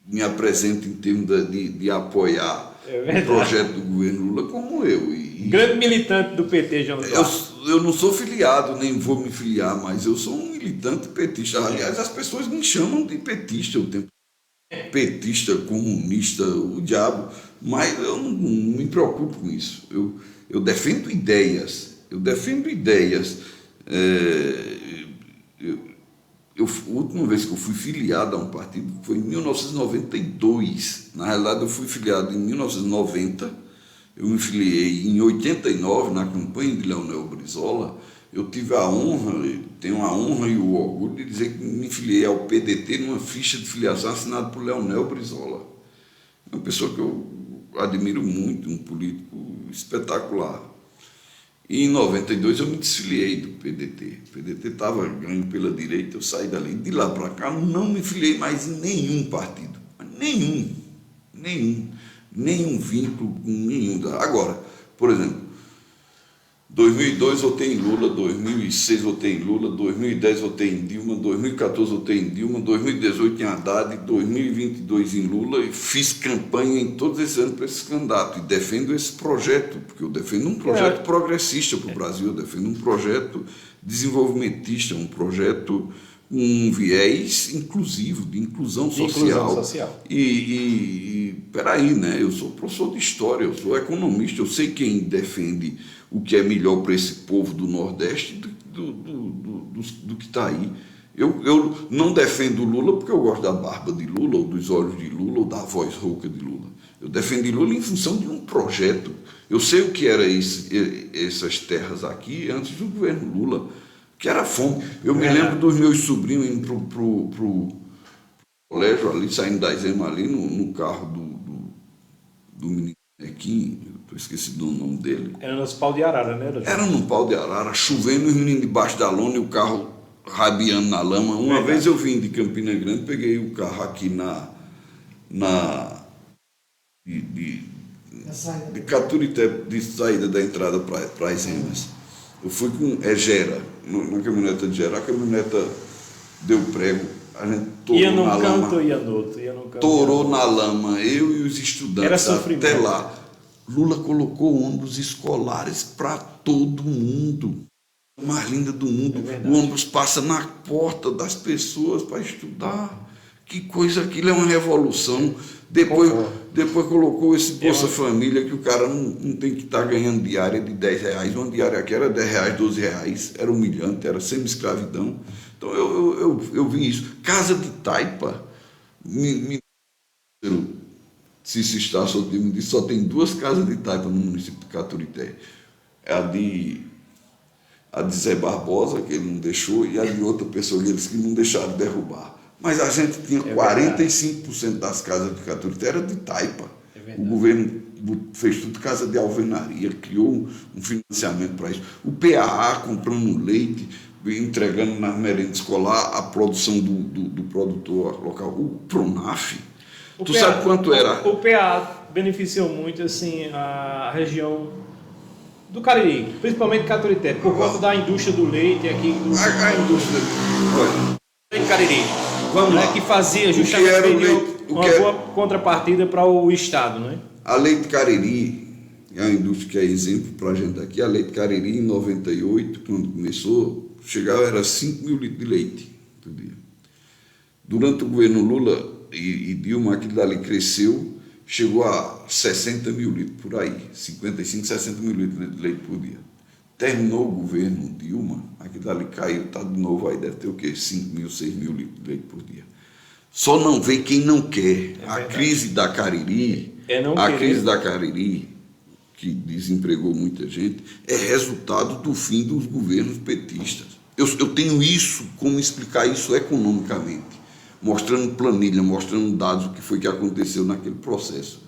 me apresento em termos de apoiar o projeto do governo Lula como eu. Grande militante do PT, Jonas Duarte. Eu não sou filiado, nem vou me filiar, mas eu sou um militante petista. Aliás, as pessoas me chamam de petista o tempo. Petista, comunista, o diabo, mas eu não me preocupo com isso. Eu defendo ideias. A última vez que eu fui filiado a um partido foi em 1992. Na realidade, eu fui filiado em 1990. Eu me filiei em 89, na campanha de Leonel Brizola. Eu tive a honra, tenho a honra e o orgulho de dizer que me filiei ao PDT numa ficha de filiação assinada por Leonel Brizola. É uma pessoa que eu admiro muito, um político espetacular. E em 92 eu me desfiliei do PDT. O PDT estava ganho pela direita, eu saí dali. De lá para cá não me filiei mais em nenhum partido. Nenhum vínculo com nenhum. Agora, por exemplo, 2002 votei em Lula, 2006 votei em Lula, 2010 votei em Dilma, 2014 votei em Dilma, 2018 em Haddad, 2022 em Lula, e fiz campanha em todos esses anos para esse candidato e defendo esse projeto, porque eu defendo um projeto progressista para o Brasil, eu defendo um projeto desenvolvimentista, um projeto com um viés inclusivo, de inclusão social. Peraí, né? Eu sou professor de história, eu sou economista, eu sei quem defende o que é melhor para esse povo do Nordeste do que está aí. Eu não defendo Lula porque eu gosto da barba de Lula, ou dos olhos de Lula, ou da voz rouca de Lula. Eu defendi Lula em função de um projeto. Eu sei o que eram essas terras aqui antes do governo Lula, que era fome. Eu me lembro dos meus sobrinhos indo pro colégio ali, saindo da Zema ali, no carro do menino Nequim, eu esqueci do nome dele. Era no pau de arara, né, doutor? Era no pau de arara, chovendo, os meninos debaixo da lona e o carro rabiando na lama. Uma vez eu vim de Campina Grande, peguei o carro aqui de Caturité, de saída da entrada para as Emas. Eu fui com Gera, na caminhoneta de Gera, a caminhoneta deu prego, a gente torou na lama. Ia no canto. Torou na lama, eu e os estudantes. Era sofrimento. Até lá. Lula colocou ônibus escolares para todo mundo. A mais linda do mundo. O ônibus passa na porta das pessoas para estudar. Que coisa, aquilo é uma revolução. Depois colocou esse Bolsa Família, que o cara não tem que estar ganhando diária de R$10. Uma diária aqui era R$10, R$12. Era humilhante, era semi-escravidão. Então eu vi isso. Casa de Taipa. Se está me disse, só tem 2 casas de Taipa no município de Caturité. É a de Zé Barbosa, que ele não deixou, e a de outra pessoa que eles não deixaram derrubar. Mas a gente tinha 45% das casas de Caturité era de Taipa. O governo fez tudo casa de alvenaria, criou um financiamento para isso. O PAA comprando leite, entregando na merenda escolar a produção do produtor local. O Pronaf. Sabe quanto era? O PA beneficiou muito assim, a região do Cariri, principalmente Caturité, por conta da indústria do leite aqui. A indústria. Olha. Cariri. Vamos né, lá. que fazia O que justamente era o leite- uma boa contrapartida para o Estado, né? A Leite Cariri é uma indústria que é exemplo para a gente aqui. A Leite Cariri, em 98, quando começou, chegava, era 5 mil litros de leite por dia. Durante o governo Lula e Dilma, aquilo dali cresceu, chegou a 60 mil litros por aí, 55, 60 mil litros de leite por dia. Terminou o governo Dilma, aquilo dali caiu, está de novo aí, deve ter o quê? 5 mil, 6 mil litros de leite por dia. Só não vê quem não quer. A crise da Cariri, crise da Cariri, que desempregou muita gente, é resultado do fim dos governos petistas. Eu tenho isso, como explicar isso economicamente, mostrando planilha, mostrando dados, o que foi que aconteceu naquele processo.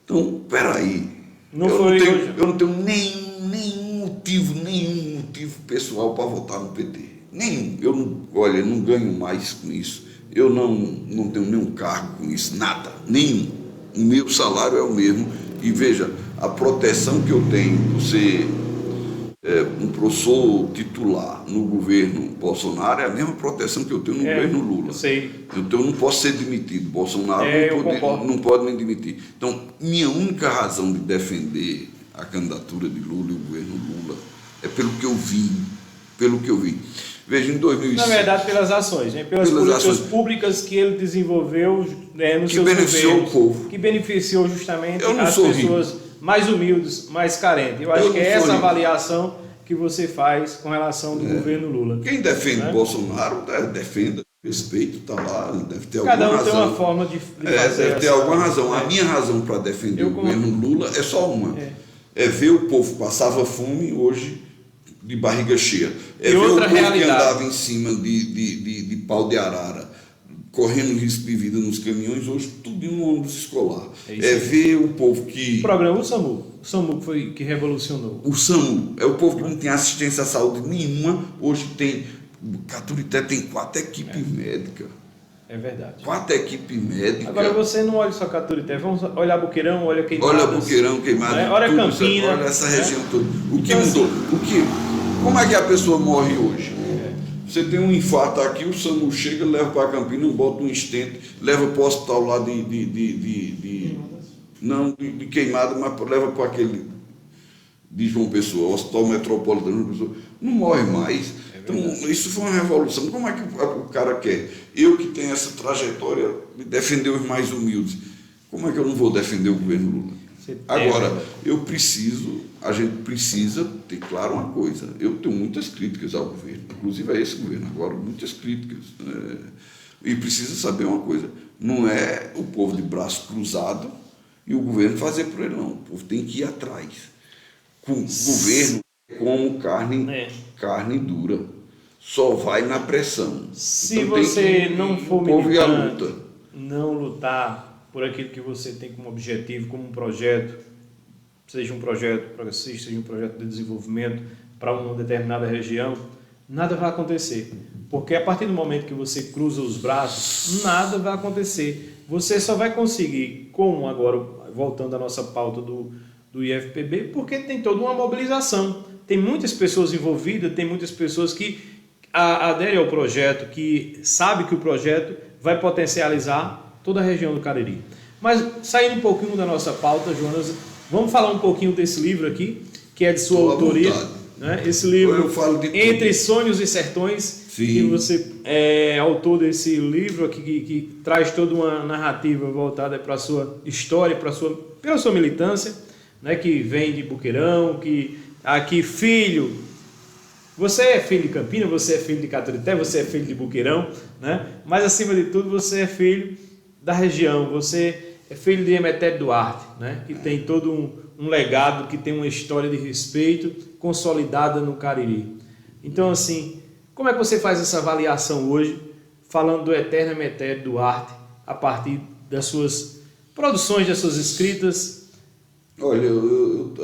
Então, peraí, eu não tenho nenhum motivo pessoal para votar no PT. Nenhum. Eu não ganho mais com isso. Eu não tenho nenhum cargo com isso, nada, nenhum. O meu salário é o mesmo. E veja, a proteção que eu tenho por ser um professor titular no governo Bolsonaro é a mesma proteção que eu tenho no governo Lula. Eu sei. Então eu não posso ser demitido. Bolsonaro não pode me demitir. Então, minha única razão de defender a candidatura de Lula e o governo Lula é pelo que eu vi. Veja, em 2005... Na verdade, pelas ações, né? Pelas políticas públicas que ele desenvolveu nos seus beneficiou governos, o povo. que beneficiou justamente as sou pessoas mais humildes, mais carentes. Eu acho que é essa avaliação que você faz com relação do governo Lula. Quem defende Bolsonaro, defenda, respeito, está lá, deve ter alguma razão. Cada um razão. tem uma forma de fazer. Deve ter alguma razão. A minha razão para defender o governo Lula é só uma. É ver o povo passava fome hoje de barriga cheia. É ver o povo que andava em cima de pau de arara, correndo risco de vida nos caminhões, hoje tudo em um ônibus escolar. É ver o povo que... O programa, o SAMU foi que revolucionou. O SAMU é o povo que não tem assistência à saúde nenhuma, hoje tem... Caturité tem 4 equipes médicas. É verdade. 4 equipes médicas. Agora você não olha só Caturité, vamos olhar Boqueirão, olha Queimadas. Olha Boqueirão, Queimadas. Olha Campinas. Olha essa região toda. O que mudou? Como é que a pessoa morre hoje? Você tem um infarto aqui, o SAMU chega, leva para Campinas, bota um estente, leva para o hospital lá de Queimada, mas leva para aquele de João Pessoa, o Hospital Metropolitano de João Pessoa, não morre mais. Então, isso foi uma revolução. Como é que o cara quer? Eu que tenho essa trajetória de defender os mais humildes, como é que eu não vou defender o governo Lula? Agora, a gente precisa ter claro uma coisa. Eu tenho muitas críticas ao governo, inclusive a esse governo agora, muitas críticas. E precisa saber uma coisa, não é o povo de braço cruzado e o governo fazer por ele, não. O povo tem que ir atrás. O governo como carne dura, só vai na pressão. Se então, você não for militante, não lutar por aquilo que você tem como objetivo, como um projeto, seja um projeto progressista, seja um projeto de desenvolvimento para uma determinada região, nada vai acontecer. Porque a partir do momento que você cruza os braços, nada vai acontecer. Você só vai conseguir, como agora, voltando à nossa pauta do IFPB, porque tem toda uma mobilização. Tem muitas pessoas envolvidas, tem muitas pessoas que aderem ao projeto, que sabem que o projeto vai potencializar toda a região do Cariri. Mas, saindo um pouquinho da nossa pauta, Jonas, vamos falar um pouquinho desse livro aqui, que é de sua autoria. Né? Esse livro, Entre Sonhos e Sertões, Sim. que você é autor desse livro aqui, que traz toda uma narrativa voltada para a sua história, pela sua militância, né? Que vem de Boqueirão, que aqui filho... Você é filho de Campinas, você é filho de Caturité, você é filho de Boqueirão, né? Mas, acima de tudo, você é filho da região, você é filho de Emetério Duarte, né? Que tem todo um legado, que tem uma história de respeito consolidada no Cariri. Então, assim, como é que você faz essa avaliação hoje, falando do eterno Emetério Duarte, a partir das suas produções, das suas escritas? Olha, eu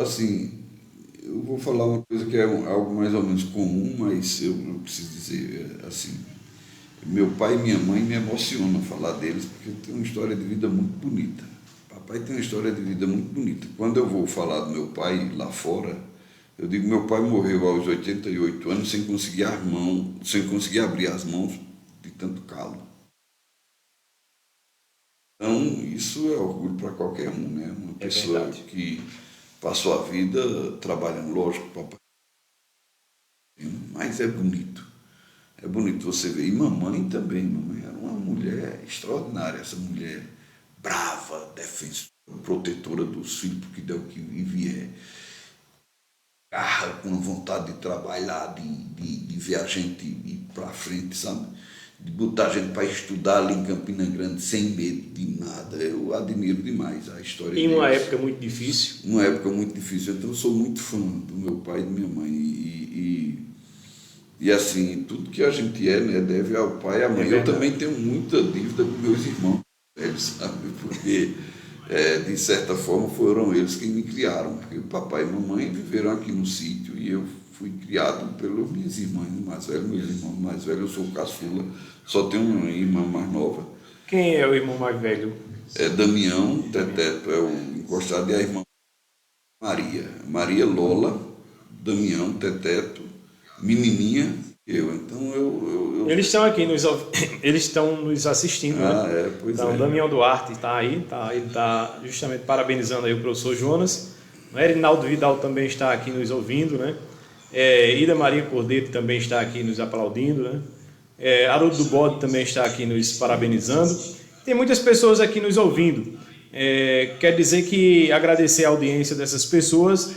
vou falar uma coisa que é algo mais ou menos comum, mas eu preciso dizer assim, meu pai e minha mãe me emocionam falar deles, porque tem uma história de vida muito bonita. Papai tem uma história de vida muito bonita. Quando eu vou falar do meu pai lá fora, eu digo, meu pai morreu aos 88 anos sem conseguir abrir as mãos de tanto calo. Então, isso é orgulho para qualquer um, né? Uma pessoa verdade. que passou a vida trabalhando, lógico, papai. Mas é bonito. É bonito você ver. E mamãe também. Mamãe era uma mulher extraordinária. Essa mulher brava, defensora, protetora dos filhos, porque deu o que vier. Garra, com vontade de trabalhar, de ver a gente ir para frente, sabe? De botar a gente para estudar ali em Campina Grande sem medo de nada. Eu admiro demais a história Em uma deles. época muito difícil. Uma época muito difícil. Então eu sou muito fã do meu pai e da minha mãe. E assim, tudo que a gente é, né, deve ao pai e à mãe. Eu também tenho muita dívida com meus irmãos, eles, sabe? Porque, de certa forma, foram eles que me criaram. Porque o papai e mamãe viveram aqui no sítio e eu fui criado pelas minhas irmãs mais velhas. Meus irmãos mais velhos, eu sou o caçula, só tenho uma irmã mais nova. Quem é o irmão mais velho? É Damião, Teteto é o encostado, e a irmã Maria Lola, Damião, Teteto, menininha, eu. Então Eles estão aqui, eles estão nos assistindo, né? Pois então, o Damião Duarte está aí, ele está justamente parabenizando aí o professor Jonas. O Erinaldo Vidal também está aqui nos ouvindo, né? Ida Maria Cordeiro também está aqui nos aplaudindo, né? Haroldo do Bode também está aqui nos parabenizando. Tem muitas pessoas aqui nos ouvindo. Quer dizer que agradecer a audiência dessas pessoas,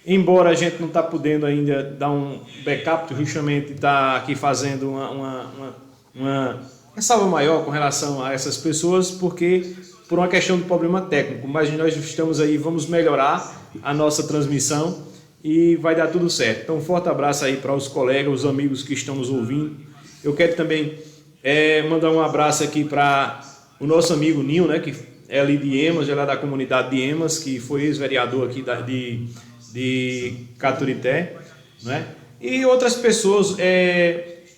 embora a gente não está podendo ainda dar um backup, justamente está aqui fazendo uma ressalva maior com relação a essas pessoas, porque por uma questão de problema técnico, mas nós estamos aí, vamos melhorar a nossa transmissão e vai dar tudo certo. Então, um forte abraço aí para os colegas, os amigos que estão nos ouvindo. Eu quero também mandar um abraço aqui para o nosso amigo Ninho, né, que é ali de Emas, ele é da comunidade de Emas, que foi ex-vereador aqui de Caturité, né? E outras pessoas.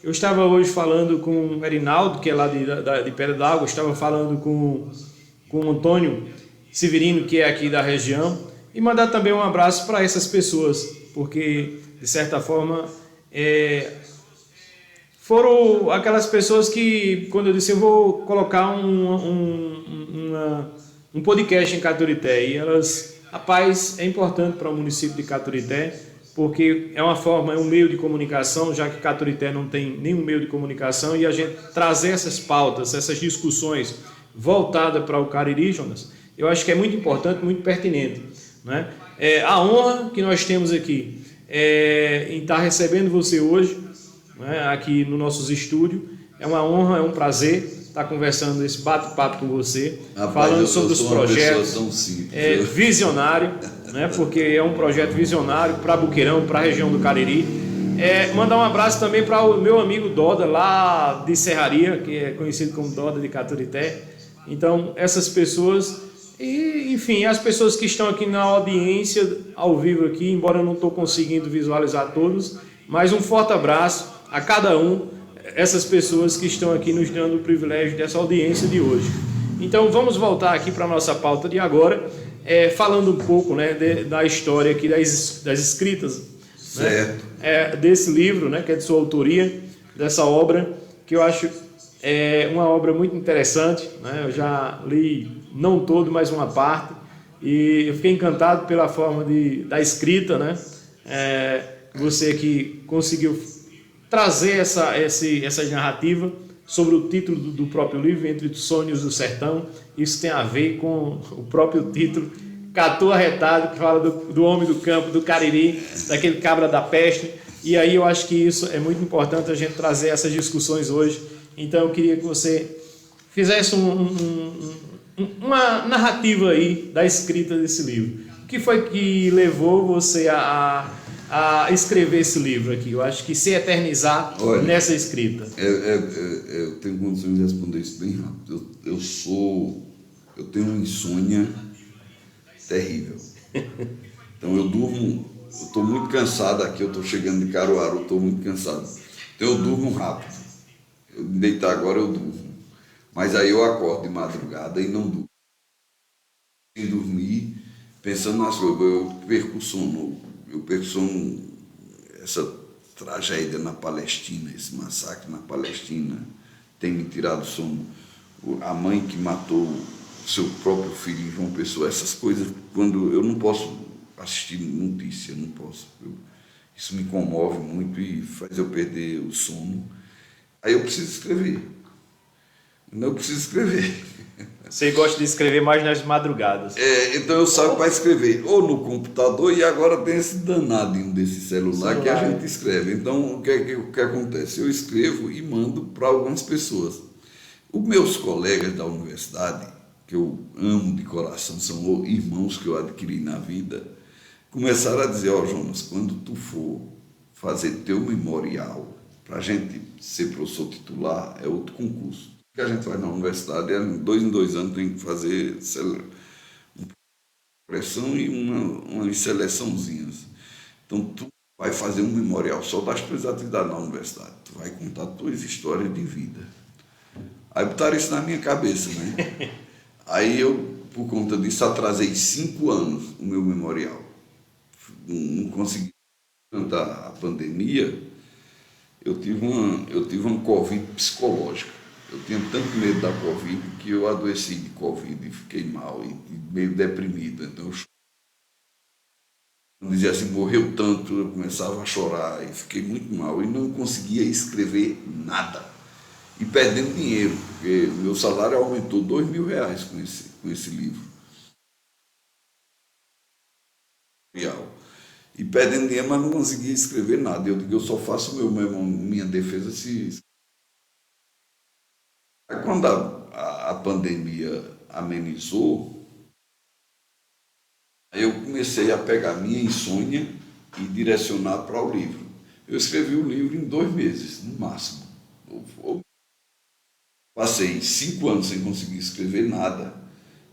Eu estava hoje falando com o Erinaldo, que é lá de Pedra d'Água, estava falando com o Antônio Severino, que é aqui da região, e mandar também um abraço para essas pessoas, porque, de certa forma, foram aquelas pessoas que, quando eu disse, eu vou colocar um podcast em Caturité, e elas, rapaz, é importante para o município de Caturité, porque é um meio de comunicação, já que Caturité não tem nenhum meio de comunicação, e a gente trazer essas pautas, essas discussões voltadas para o Cariri, Jonas, eu acho que é muito importante, muito pertinente, né? A honra que nós temos aqui em estar recebendo você hoje, né, aqui nos nossos estúdios, é uma honra, é um prazer estar conversando esse bate-papo com você, falando sobre os projetos visionário, né, porque é um projeto visionário para Buqueirão, para a região do Cariri. Mandar um abraço também para o meu amigo Doda, lá de Serraria, que é conhecido como Doda de Caturité. Então, essas pessoas, e enfim, as pessoas que estão aqui na audiência, ao vivo aqui, embora eu não estou conseguindo visualizar todos, mas um forte abraço a cada um, essas pessoas que estão aqui nos dando o privilégio dessa audiência de hoje. Então, vamos voltar aqui para a nossa pauta de agora, falando um pouco, né, da história aqui das escritas, certo, né, desse livro, né, que é de sua autoria, dessa obra, que eu acho uma obra muito interessante, né? Eu já li, não todo, mas uma parte, e eu fiquei encantado pela forma da escrita, né? Você que conseguiu trazer essa narrativa sobre o título do próprio livro, Entre os Sonhos do Sertão. Isso tem a ver com o próprio título, Catu Arretado, que fala do homem do campo, do Cariri, daquele cabra da peste. E aí eu acho que isso é muito importante a gente trazer essas discussões hoje. Então eu queria que você fizesse uma narrativa aí da escrita desse livro. O que foi que levou você a escrever esse livro aqui? Eu acho que se eternizar nessa escrita. Eu tenho condições de responder isso bem rápido. Eu tenho uma insônia terrível. Então eu estou muito cansado aqui, eu estou chegando de Caruaru, eu estou muito cansado. Então eu durmo rápido. Eu me deitar agora, eu durmo. Mas aí eu acordo de madrugada e não durmo. Sem dormir, pensando nas coisas, eu perco o sono. Essa tragédia na Palestina, esse massacre na Palestina, tem me tirado o sono. A mãe que matou seu próprio filho em João Pessoa, essas coisas, quando eu não posso assistir notícia, não posso. Isso me comove muito e faz eu perder o sono. Aí eu preciso escrever. Não preciso escrever. Você gosta de escrever mais nas madrugadas. Então eu saio para escrever ou no computador, e agora tem esse danadinho desse celular que a gente escreve. Então o que acontece? Eu escrevo e mando para algumas pessoas. Os meus colegas da universidade, que eu amo de coração, são irmãos que eu adquiri na vida, começaram a dizer: ó, Jonas, quando tu for fazer teu memorial, para a gente ser professor titular, é outro concurso. O que a gente faz na universidade é 2 em 2 anos tem que fazer uma pressão e umas seleçãozinhas. Então tu vai fazer um memorial só das tuas atividades na universidade, tu vai contar tuas histórias de vida. Aí botaram isso na minha cabeça, né? Aí eu, por conta disso, atrasei 5 anos o meu memorial. Não consegui. Durante a pandemia, eu tive uma Covid psicológica. Eu tinha tanto medo da Covid que eu adoeci de Covid e fiquei mal e meio deprimido. Então eu dizia assim, morreu tanto, eu começava a chorar e fiquei muito mal e não conseguia escrever nada. E perdendo dinheiro, porque meu salário aumentou R$2.000 com esse livro. E perdendo dinheiro, mas não conseguia escrever nada. Eu digo, eu só faço minha defesa se... Aí, quando a pandemia amenizou, aí eu comecei a pegar minha insônia e direcionar para o livro. Eu escrevi o livro em 2 meses, no máximo. Passei 5 anos sem conseguir escrever nada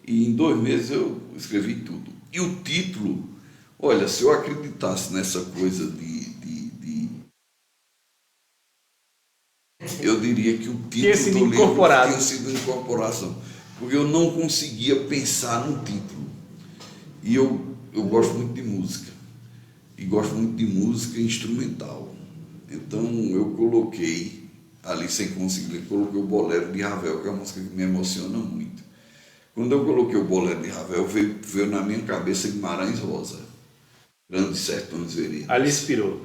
e em 2 meses eu escrevi tudo. E o título, olha, se eu acreditasse nessa coisa eu diria que o título do livro tinha sido incorporação, porque eu não conseguia pensar no título. E eu gosto muito de música, e gosto muito de música instrumental. Então eu coloquei, ali sem conseguir, coloquei o Bolero de Ravel, que é uma música que me emociona muito. Quando eu coloquei o Bolero de Ravel, veio na minha cabeça Guimarães Rosa, Grandes Sertões Veredas. Ali inspirou.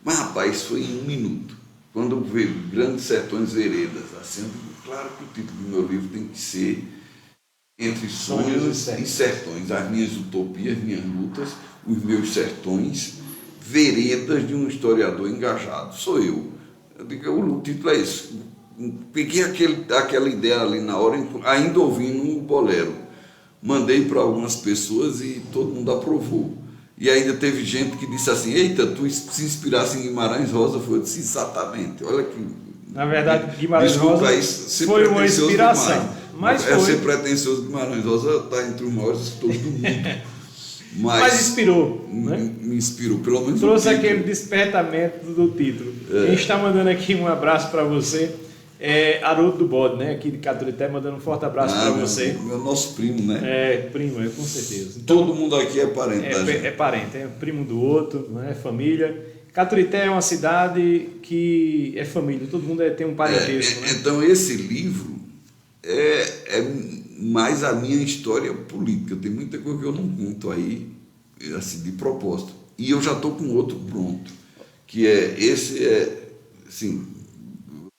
Mas, rapaz, isso foi em 1 minuto. Quando eu vejo Grandes Sertões Veredas, assim, claro que o título do meu livro tem que ser Entre Sonhos e Sertões, as minhas utopias, minhas lutas, os meus sertões, veredas de um historiador engajado. Sou eu. Eu digo, o título é esse. Peguei aquela ideia ali na hora, ainda ouvindo o bolero. Mandei para algumas pessoas e todo mundo aprovou. E ainda teve gente que disse assim, eita, tu se inspirasse em Guimarães Rosa? Eu disse, exatamente. Olha que... Na verdade, Guimarães Rosa foi uma inspiração. Mas ser pretencioso, Guimarães Rosa está entre os maiores escritores do mundo. Mas inspirou, né? Me inspirou, pelo menos. Trouxe aquele despertamento do título. Quem está mandando aqui um abraço para você é Haroldo do Bode, né? Aqui de Caturité, mandando um forte abraço para você. Nosso primo, né? Primo, com certeza. Então, todo mundo aqui é parente da gente. É parente, é primo do outro, né? É família. Caturité é uma cidade que é família, todo mundo tem um parentesco. Né? Então esse livro é mais a minha história política. Tem muita coisa que eu não conto aí, assim, de propósito. E eu já estou com outro pronto, que assim,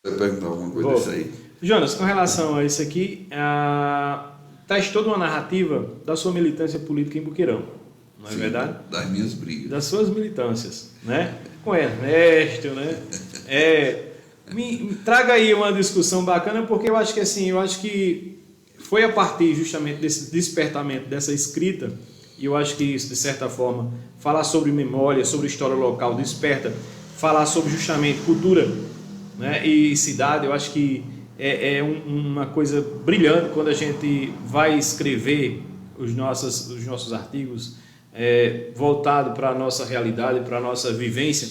você perguntar alguma coisa disso aí? Jonas, com relação a isso aqui, traz toda uma narrativa da sua militância política em Boqueirão, não é verdade? Das minhas brigas. Das suas militâncias, né? Com Ernesto, né? Traga aí uma discussão bacana, porque eu acho que foi a partir justamente desse despertamento, dessa escrita, e eu acho que isso, de certa forma, falar sobre memória, sobre história local, desperta, falar sobre justamente cultura, né, e cidade, eu acho que é uma coisa brilhante quando a gente vai escrever os nossos artigos voltado para a nossa realidade, para a nossa vivência.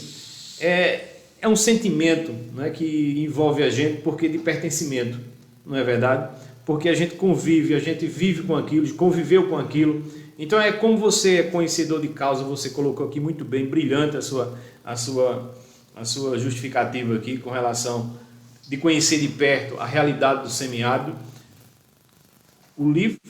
É um sentimento, né, que envolve a gente porque de pertencimento, não é verdade? Porque a gente convive, a gente vive com aquilo, conviveu com aquilo. Então como você é conhecedor de causa, você colocou aqui muito bem, brilhante a sua justificativa aqui com relação de conhecer de perto a realidade do semiárido, o livro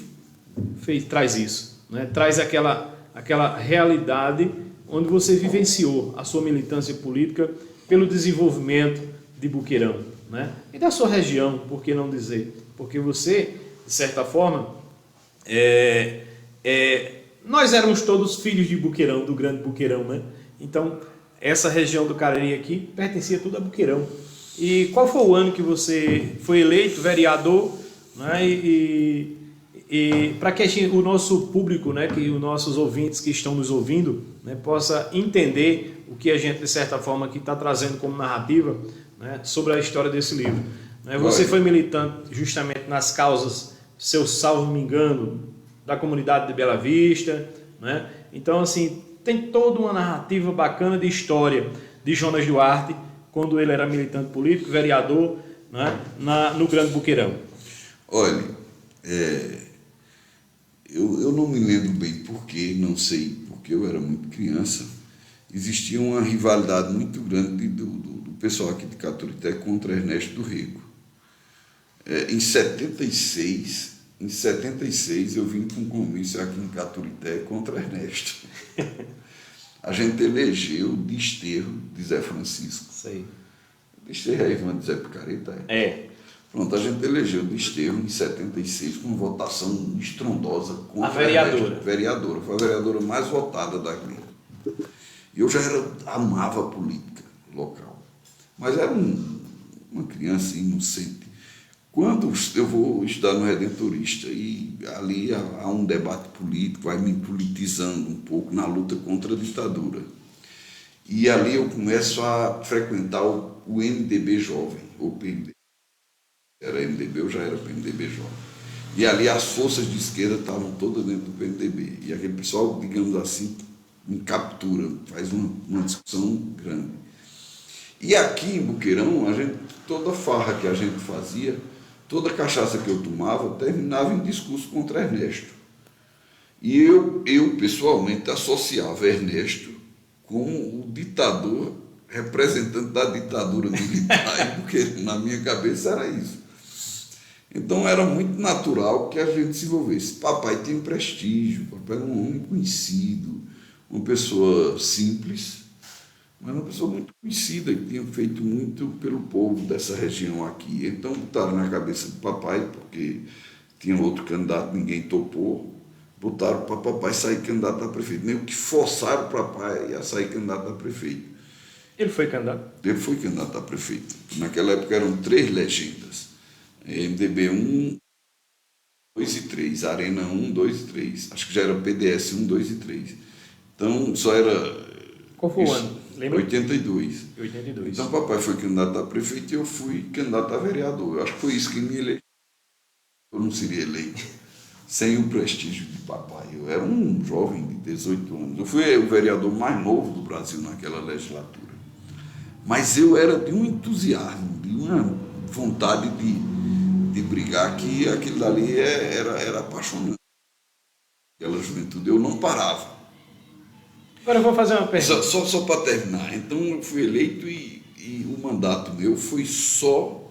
traz isso, né? Traz aquela realidade onde você vivenciou a sua militância política pelo desenvolvimento de Buqueirão, né? E da sua região, por que não dizer? Porque você, de certa forma, nós éramos todos filhos de Buqueirão, do grande Buqueirão, né? Então, essa região do Cariri aqui pertencia tudo a Buqueirão. E qual foi o ano que você foi eleito vereador, né? E para que o nosso público, né, que os nossos ouvintes que estão nos ouvindo, né, possa entender o que a gente, de certa forma, aqui está trazendo como narrativa, né, sobre a história desse livro. Né? Você foi militante justamente nas causas, se eu salvo me engano, da comunidade de Bela Vista, né? Então, assim, tem toda uma narrativa bacana de história de Jonas Duarte, quando ele era militante político, vereador, né, no Grande Buqueirão. Olha, eu não me lembro bem porquê, não sei, porque eu era muito criança. Existia uma rivalidade muito grande do pessoal aqui de Caturité contra Ernesto do Rego. Em 76 eu vim com um comício aqui em Caturité contra Ernesto. A gente elegeu Desterro de Zé Francisco. Sei. Desterro é irmã de Zé Picareta? Pronto, a gente elegeu Desterro em 76 com uma votação estrondosa contra a vereadora. Vereadora. Foi a vereadora mais votada da Grêmio. E eu já amava a política local. Mas era uma criança inocente. Quando eu vou estudar no Redentorista, e ali há um debate político, vai me politizando um pouco na luta contra a ditadura. E ali eu começo a frequentar o MDB Jovem, ou PMDB. Era MDB, eu já era PMDB Jovem. E ali as forças de esquerda estavam todas dentro do PMDB. E aquele pessoal, digamos assim, me captura, faz uma discussão grande. E aqui em Buqueirão, toda farra que a gente fazia, toda cachaça que eu tomava, terminava em discurso contra Ernesto. E eu pessoalmente, associava Ernesto com o ditador, representante da ditadura militar, porque na minha cabeça era isso. Então era muito natural que a gente se envolvesse. Papai tinha prestígio, papai era um homem conhecido, uma pessoa simples, mas uma pessoa muito conhecida, que tinha feito muito pelo povo dessa região aqui. Então botaram na cabeça do papai, porque tinha outro candidato, ninguém topou, botaram para papai sair candidato a prefeito. Meio que forçaram o papai a sair candidato a prefeito. Ele foi candidato? Ele foi candidato a prefeito. Naquela época eram 3 legendas. MDB 1, 2 e 3, Arena 1, 2 e 3. Acho que já era PDS 1, 2 e 3. Então só era... Qual foi o ano? Lembra? 82. 82. Então papai foi candidato a prefeito e eu fui candidato a vereador. Eu acho que foi isso que me elegeu. Eu não seria eleito sem o prestígio de papai. Eu era um jovem de 18 anos. Eu fui o vereador mais novo do Brasil naquela legislatura. Mas eu era de um entusiasmo, de uma vontade de brigar, que aquilo dali era apaixonante. Aquela juventude, eu não parava. Agora eu vou fazer uma pergunta. Só para terminar. Então eu fui eleito e o mandato meu foi só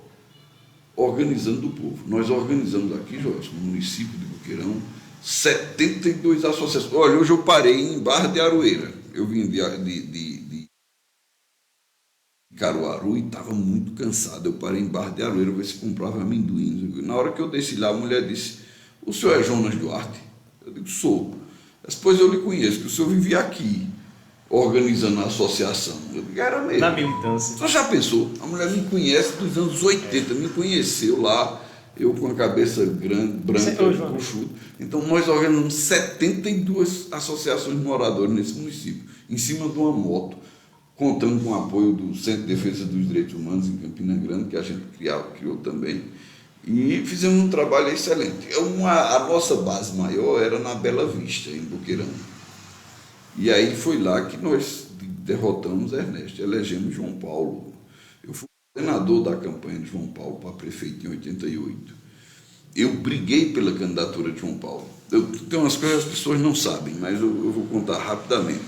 organizando o povo. Nós organizamos aqui, Jorge, no município de Buqueirão, 72 associações. Olha, hoje eu parei em Barra de Aroeira. Eu vim de Caruaru e estava muito cansado. Eu parei em Barra de Aroeira, ver se comprava amendoim. Na hora que eu desci lá, a mulher disse: "O senhor é Jonas Duarte?" Eu digo: "Sou." Depois eu lhe conheço, que o senhor vivia aqui, organizando a associação. Eu digo: "Era mesmo." Na militância. O senhor já pensou? A mulher me conhece dos anos 80, me conheceu lá, eu com a cabeça grande, branca, coxuda. Então nós organizamos 72 associações de moradores nesse município, em cima de uma moto, contando com o apoio do Centro de Defesa dos Direitos Humanos em Campina Grande, que a gente criou também. E fizemos um trabalho excelente. A nossa base maior era na Bela Vista, em Buqueirão. E aí foi lá que nós derrotamos Ernesto, elegemos João Paulo. Eu fui coordenador da campanha de João Paulo para prefeito em 88. Eu briguei pela candidatura de João Paulo. Tem umas coisas que as pessoas não sabem, mas eu vou contar rapidamente.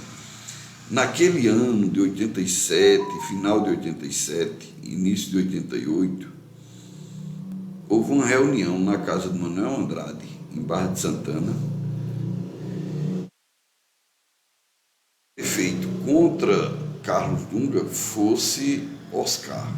Naquele ano de 87, final de 87, início de 88, houve uma reunião na casa do Manuel Andrade, em Barra de Santana, feito contra Carlos Dunga fosse Oscar.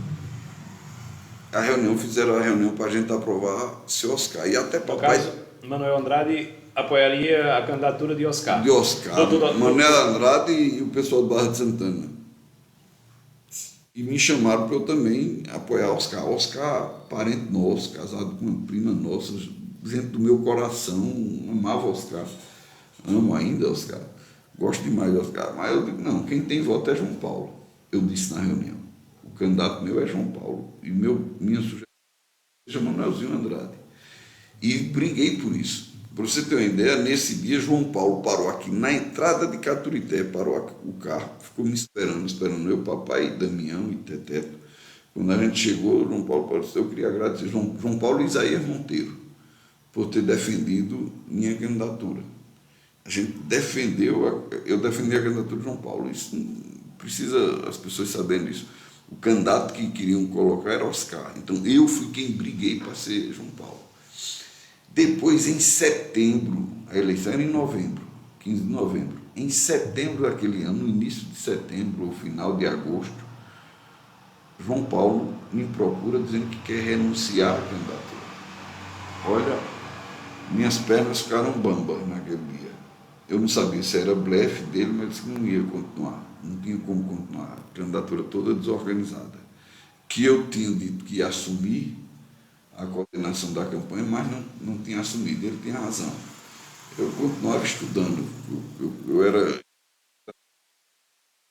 Fizeram a reunião para a gente aprovar se Oscar. E até papai. No caso, Manuel Andrade apoiaria a candidatura de Oscar. De Oscar. Manuel Andrade e o pessoal do Barra de Santana. E me chamaram para eu também apoiar Oscar. Oscar, parente nosso, casado com uma prima nossa, dentro do meu coração, amava Oscar. Amo ainda Oscar. Gosto demais de Oscar. Mas eu digo, não, quem tem voto é João Paulo. Eu disse na reunião. O candidato meu é João Paulo. E minha sugestão é Manuelzinho Andrade. E briguei por isso. Para você ter uma ideia, nesse dia João Paulo parou aqui na entrada de Caturité, parou o carro, ficou me esperando eu, papai, Damião e Teteto. Quando a gente chegou, João Paulo apareceu, eu queria agradecer João Paulo e Isaías Monteiro por ter defendido minha candidatura. A gente defendeu, eu defendi a candidatura de João Paulo, isso precisa as pessoas saberem disso. O candidato que queriam colocar era Oscar, então eu fui quem briguei para ser João Paulo. Depois, em setembro, a eleição era em novembro, 15 de novembro. Em setembro daquele ano, no início de setembro ou final de agosto, João Paulo me procura dizendo que quer renunciar à candidatura. Olha, minhas pernas ficaram bambas naquele dia. Eu não sabia se era blefe dele, mas disse que não ia continuar. Não tinha como continuar. A candidatura toda desorganizada. Que eu tinha dito que ia assumir a coordenação da campanha, mas não tinha assumido, ele tinha razão. Eu continuava estudando, eu era...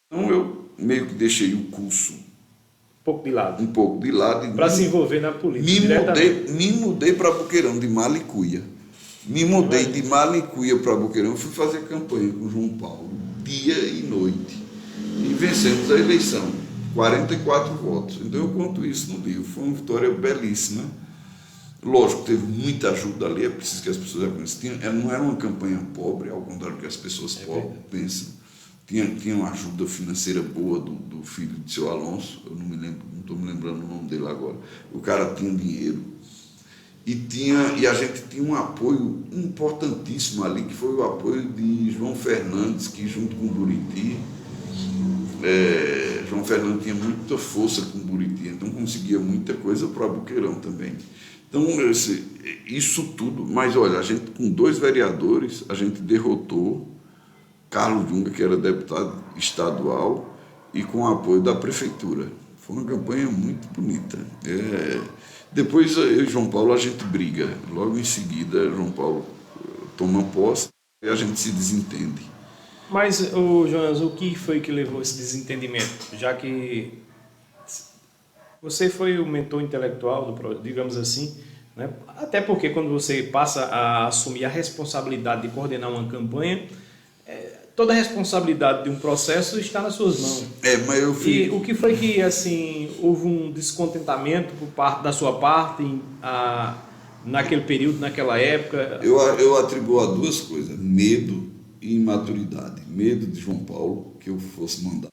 Então eu meio que deixei o curso um pouco de lado. Para se envolver na política. Me mudei para Boqueirão, de Malicuia. Me mudei de Malicuia para Boqueirão, fui fazer campanha com João Paulo, dia e noite. E vencemos a eleição, 44 votos. Então eu conto isso no livro, foi uma vitória belíssima. Lógico, teve muita ajuda ali, é preciso que as pessoas reconheçam. Não era uma campanha pobre, ao contrário do que as pessoas pobres pensam. Tinha uma ajuda financeira boa do filho de seu Alonso, eu não estou me lembrando o nome dele agora. O cara tinha dinheiro. E a gente tinha um apoio importantíssimo ali, que foi o apoio de João Fernandes, que junto com o Buriti, João Fernandes tinha muita força com o Buriti, então conseguia muita coisa para Boqueirão também. Então, isso tudo, mas olha, a gente com 2 vereadores, a gente derrotou Carlos Dunga, que era deputado estadual, e com o apoio da prefeitura. Foi uma campanha muito bonita. Depois, eu e João Paulo, a gente briga. Logo em seguida, João Paulo toma posse e a gente se desentende. Mas, Jonas, o que foi que levou esse desentendimento? Já que você foi o mentor intelectual, digamos assim, né? Até porque quando você passa a assumir a responsabilidade de coordenar uma campanha, toda a responsabilidade de um processo está nas suas mãos. Mas eu fui... E o que foi que, assim, houve um descontentamento por parte da sua parte naquele período, naquela época? Eu atribuo a 2 coisas, medo e imaturidade. Medo de João Paulo, que eu fosse mandar.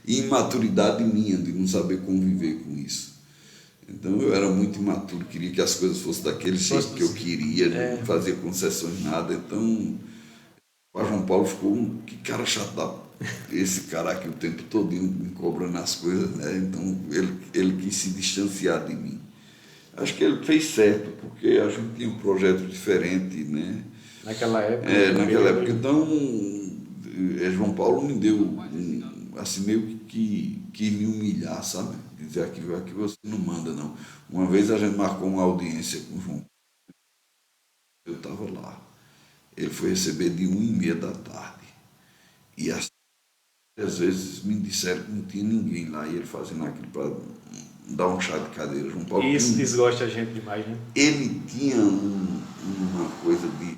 E imaturidade minha, de não saber conviver com isso. Então eu era muito imaturo, queria que as coisas fossem daquele jeito que eu queria, não fazia concessões, nada. Então, o João Paulo ficou que cara chato, esse cara aqui o tempo todo me cobrando as coisas, né? Então ele quis se distanciar de mim. Acho que ele fez certo, porque a gente tinha um projeto diferente, né? Naquela época. Naquela época. Então, João Paulo me deu, assim, meio que me humilhar, sabe? Dizer aqui você não manda, não. Uma vez a gente marcou uma audiência com o João. Eu estava lá. Ele foi receber de 1h30 da tarde. E às vezes me disseram que não tinha ninguém lá. E ele fazendo aquilo para dar um chá de cadeira. João Paulo isso desgosta a gente demais, né? Ele tinha uma coisa de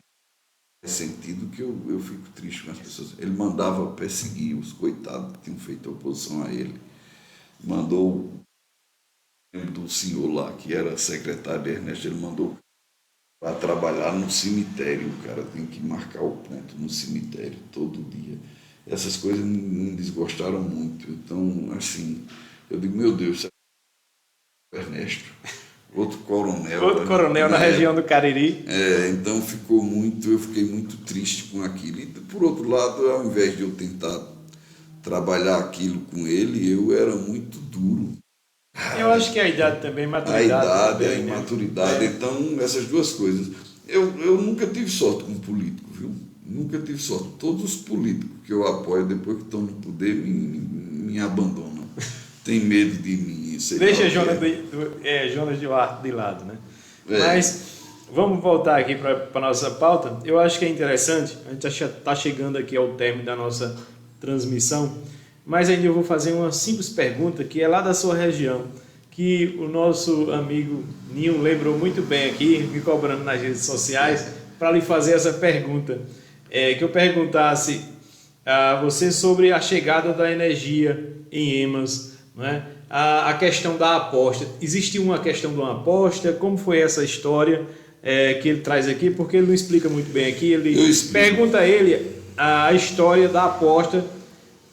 sentido que eu fico triste com as pessoas. Ele mandava perseguir os coitados que tinham feito oposição a ele. Mandou do senhor lá, que era secretário de Ernesto, ele mandou para trabalhar no cemitério. O cara tem que marcar o ponto no cemitério todo dia. Essas coisas me desgostaram muito. Então, assim, eu digo, meu Deus, Ernesto, outro coronel. Outro coronel na região do Cariri. Então eu fiquei muito triste com aquilo. E, por outro lado, ao invés de eu tentar trabalhar aquilo com ele, eu era muito duro. Eu acho que a idade também, maturidade. A idade, também, a imaturidade. Então, essas duas coisas. Eu nunca tive sorte com político, viu? Nunca tive sorte. Todos os políticos que eu apoio, depois que estão no poder, me abandonam. Tem medo de mim. Deixa Jonas Duarte de lado, né? Mas vamos voltar aqui para a nossa pauta. Eu acho que é interessante, a gente está chegando aqui ao término da nossa transmissão, mas ainda eu vou fazer uma simples pergunta que é lá da sua região, que o nosso amigo Ninho lembrou muito bem aqui, me cobrando nas redes sociais, para lhe fazer essa pergunta. Que eu perguntasse a você sobre a chegada da energia em Emas, não é? A questão da aposta. Existiu uma questão de uma aposta? Como foi essa história que ele traz aqui? Porque ele não explica muito bem aqui. Ele pergunta a ele a história da aposta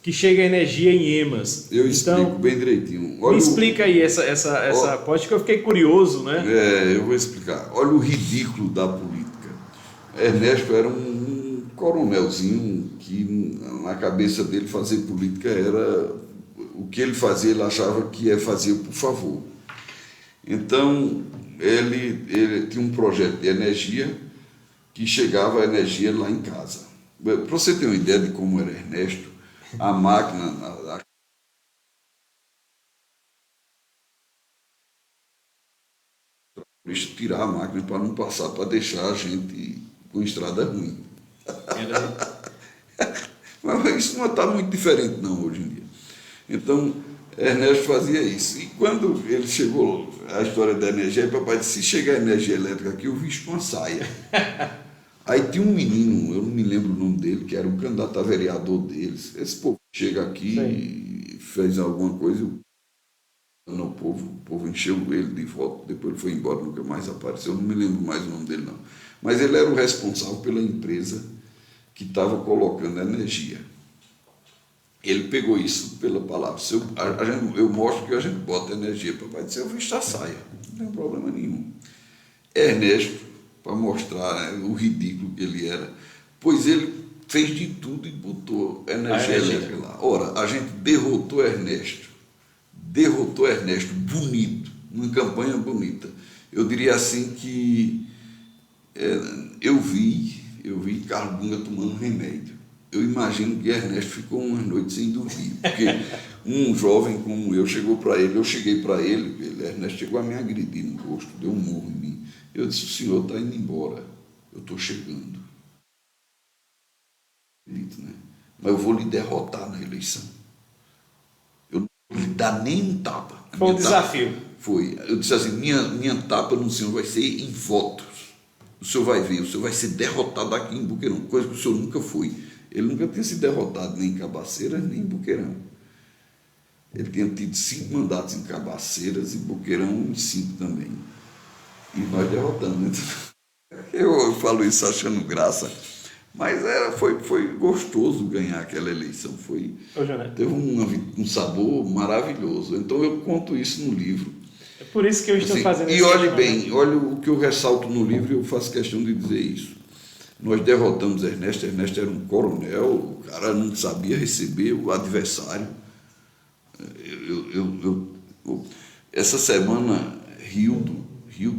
que chega a energia em Emas. Eu explico bem direitinho. Me explica aí essa aposta, que eu fiquei curioso, né? Eu vou explicar. Olha o ridículo da política. Ernesto era um coronelzinho que na cabeça dele fazer política era... O que ele fazia, ele achava que ia fazer por favor. Então, ele tinha um projeto de energia que chegava a energia lá em casa. Para você ter uma ideia de como era Ernesto, a máquina... tirar a máquina para não passar, para deixar a gente com estrada ruim. Mas isso não está muito diferente não hoje em dia. Então, Ernesto fazia isso. E quando ele chegou à história da energia, o papai disse, se chegar energia elétrica aqui, eu visto uma saia. Aí tinha um menino, eu não me lembro o nome dele, que era o candidato a vereador deles. Esse povo chega aqui e fez alguma coisa, o povo encheu ele de voto, depois ele foi embora, nunca mais apareceu, eu não me lembro mais o nome dele não. Mas ele era o responsável pela empresa que estava colocando energia. Ele pegou isso pela palavra. Eu mostro que a gente bota energia. Papai disse, eu visto a saia. Não tem problema nenhum. Ernesto, para mostrar o ridículo que ele era, pois ele fez de tudo e botou energia elétrica lá. Ora, a gente derrotou Ernesto bonito, numa campanha bonita. Eu diria assim que eu vi Carlos Bunga tomando remédio. Eu imagino que Ernesto ficou umas noites sem dormir, porque um jovem como eu chegou para ele, eu cheguei para ele, Ernesto chegou a me agredir no rosto, deu um murro em mim. Eu disse, o senhor está indo embora, eu estou chegando. Né? Mas eu vou lhe derrotar na eleição. Eu não vou lhe dar nem um tapa. Foi um desafio. Foi. Eu disse assim, minha tapa no senhor vai ser em votos. O senhor vai ver, o senhor vai ser derrotado aqui em Buqueirão, coisa que o senhor nunca foi. Ele nunca tinha sido derrotado nem em Cabaceiras, nem em Buqueirão. Ele tinha tido 5 mandatos em Cabaceiras e Buqueirão em 5 também. E nós derrotamos. Eu falo isso achando graça, mas foi gostoso ganhar aquela eleição. Teve um sabor maravilhoso. Então eu conto isso no livro. É por isso que eu estou fazendo isso. E olhe bem, olha o que eu ressalto no livro e eu faço questão de dizer isso. Nós derrotamos Ernesto era um coronel, o cara não sabia receber o adversário. Essa semana, Rildo,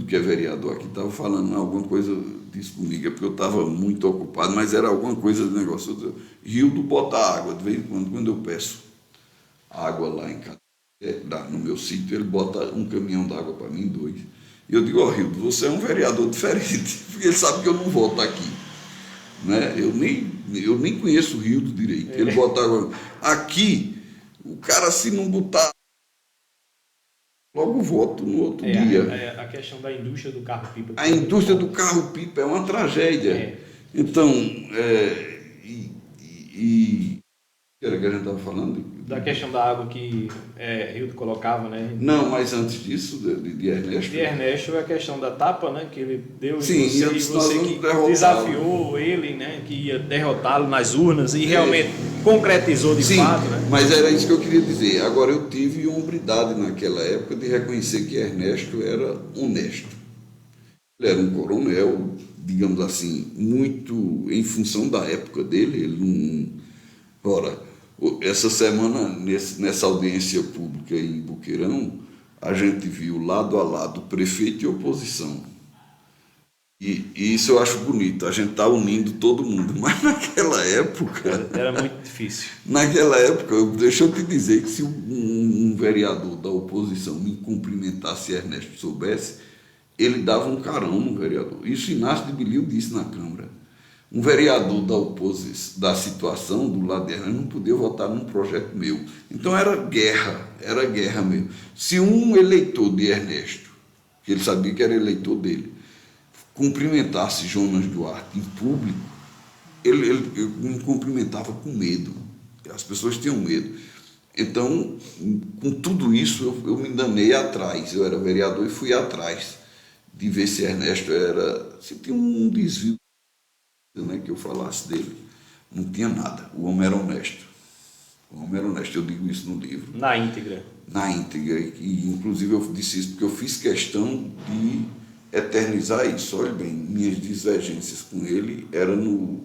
que é vereador aqui, estava falando alguma coisa disso comigo, é porque eu estava muito ocupado, mas era alguma coisa de negócio. Rildo bota água, de vez em quando eu peço água lá em casa, no meu sítio, ele bota um caminhão d'água para mim, 2. E eu digo, Rildo, você é um vereador diferente, porque ele sabe que eu não voto aqui. Né? Eu nem conheço o Rildo direito. Ele bota água. Aqui, o cara, se não botar, logo voto no outro dia. A questão da indústria do carro-pipa. A indústria do carro-pipa é uma tragédia. Então, Que era que a gente estava falando? Da questão da água que Hildo colocava, né? Não, mas antes disso, de Ernesto. De Ernesto é a questão da tapa, né? Que ele deu Sim, e você que desafiou ele, né? Que ia derrotá-lo nas urnas e realmente concretizou de fato, né? Mas era isso que eu queria dizer. Agora, eu tive hombridade naquela época de reconhecer que Ernesto era honesto. Ele era um coronel, digamos assim, muito em função da época dele. Ele não... Ora, essa semana, nessa audiência pública em Boqueirão, a gente viu lado a lado prefeito e oposição. E isso eu acho bonito, a gente está unindo todo mundo. Mas naquela época... Era muito difícil. Naquela época, deixa eu te dizer que se um vereador da oposição me cumprimentasse e Ernesto soubesse, ele dava um carão no vereador. Isso Inácio de Bilil disse na Câmara. Um vereador da oposição, da situação, do lado de Ernesto, não podia votar num projeto meu. Então era guerra mesmo. Se um eleitor de Ernesto, que ele sabia que era eleitor dele, cumprimentasse Jonas Duarte em público, ele me cumprimentava com medo. As pessoas tinham medo. Então, com tudo isso, eu me danei atrás. Eu era vereador e fui atrás de ver se Ernesto era... Se tinha um desvio, né, que eu falasse dele. Não tinha nada. O homem era honesto. O homem era honesto. Eu digo isso no livro. Na íntegra. Na íntegra. E, inclusive, eu disse isso porque eu fiz questão de eternizar isso. Olha bem, minhas divergências com ele eram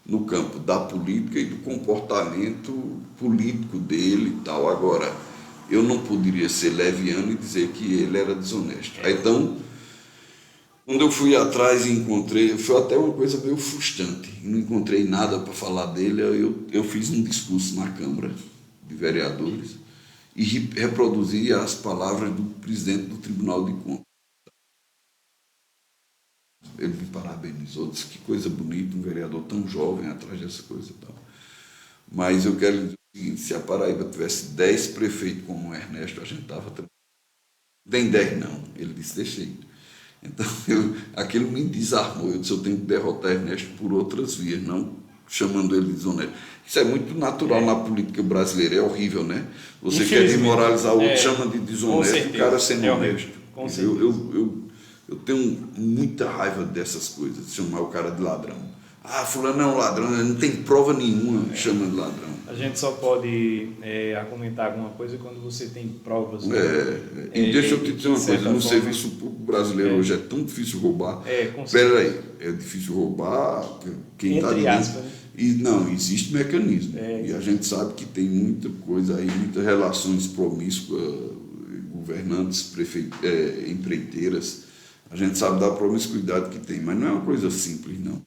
no campo da política e do comportamento político dele e tal. Agora, eu não poderia ser leviano e dizer que ele era desonesto. Então, quando eu fui atrás e encontrei, foi até uma coisa meio frustrante, não encontrei nada para falar dele, eu fiz um discurso na Câmara de Vereadores e reproduzi as palavras do presidente do Tribunal de Contas. Ele me parabenizou, disse que coisa bonita, um vereador tão jovem atrás dessa coisa e tal. Mas eu quero dizer o seguinte, se a Paraíba tivesse 10 prefeitos como o Ernesto, a gente estava... Nem 10 não, ele disse, deixei. Então, aquilo me desarmou. Eu disse, eu tenho que derrotar Ernesto por outras vias, não chamando ele de desonesto. Isso é muito natural na política brasileira, é horrível, né? Você quer desmoralizar o outro, chama de desonesto, o cara sendo honesto. Eu tenho muita raiva dessas coisas, de chamar o cara de ladrão. Ah, fulano é um ladrão, não tem prova nenhuma chama de ladrão. A gente só pode argumentar alguma coisa quando você tem provas. E deixa eu te dizer uma coisa, no serviço público brasileiro hoje é tão difícil roubar. Espera aí, é difícil roubar quem está de dentro. Né? E não, existe mecanismo. E a gente sabe que tem muita coisa aí, muitas relações promíscuas, governantes, empreiteiras. A gente sabe da promiscuidade que tem, mas não é uma coisa simples, não.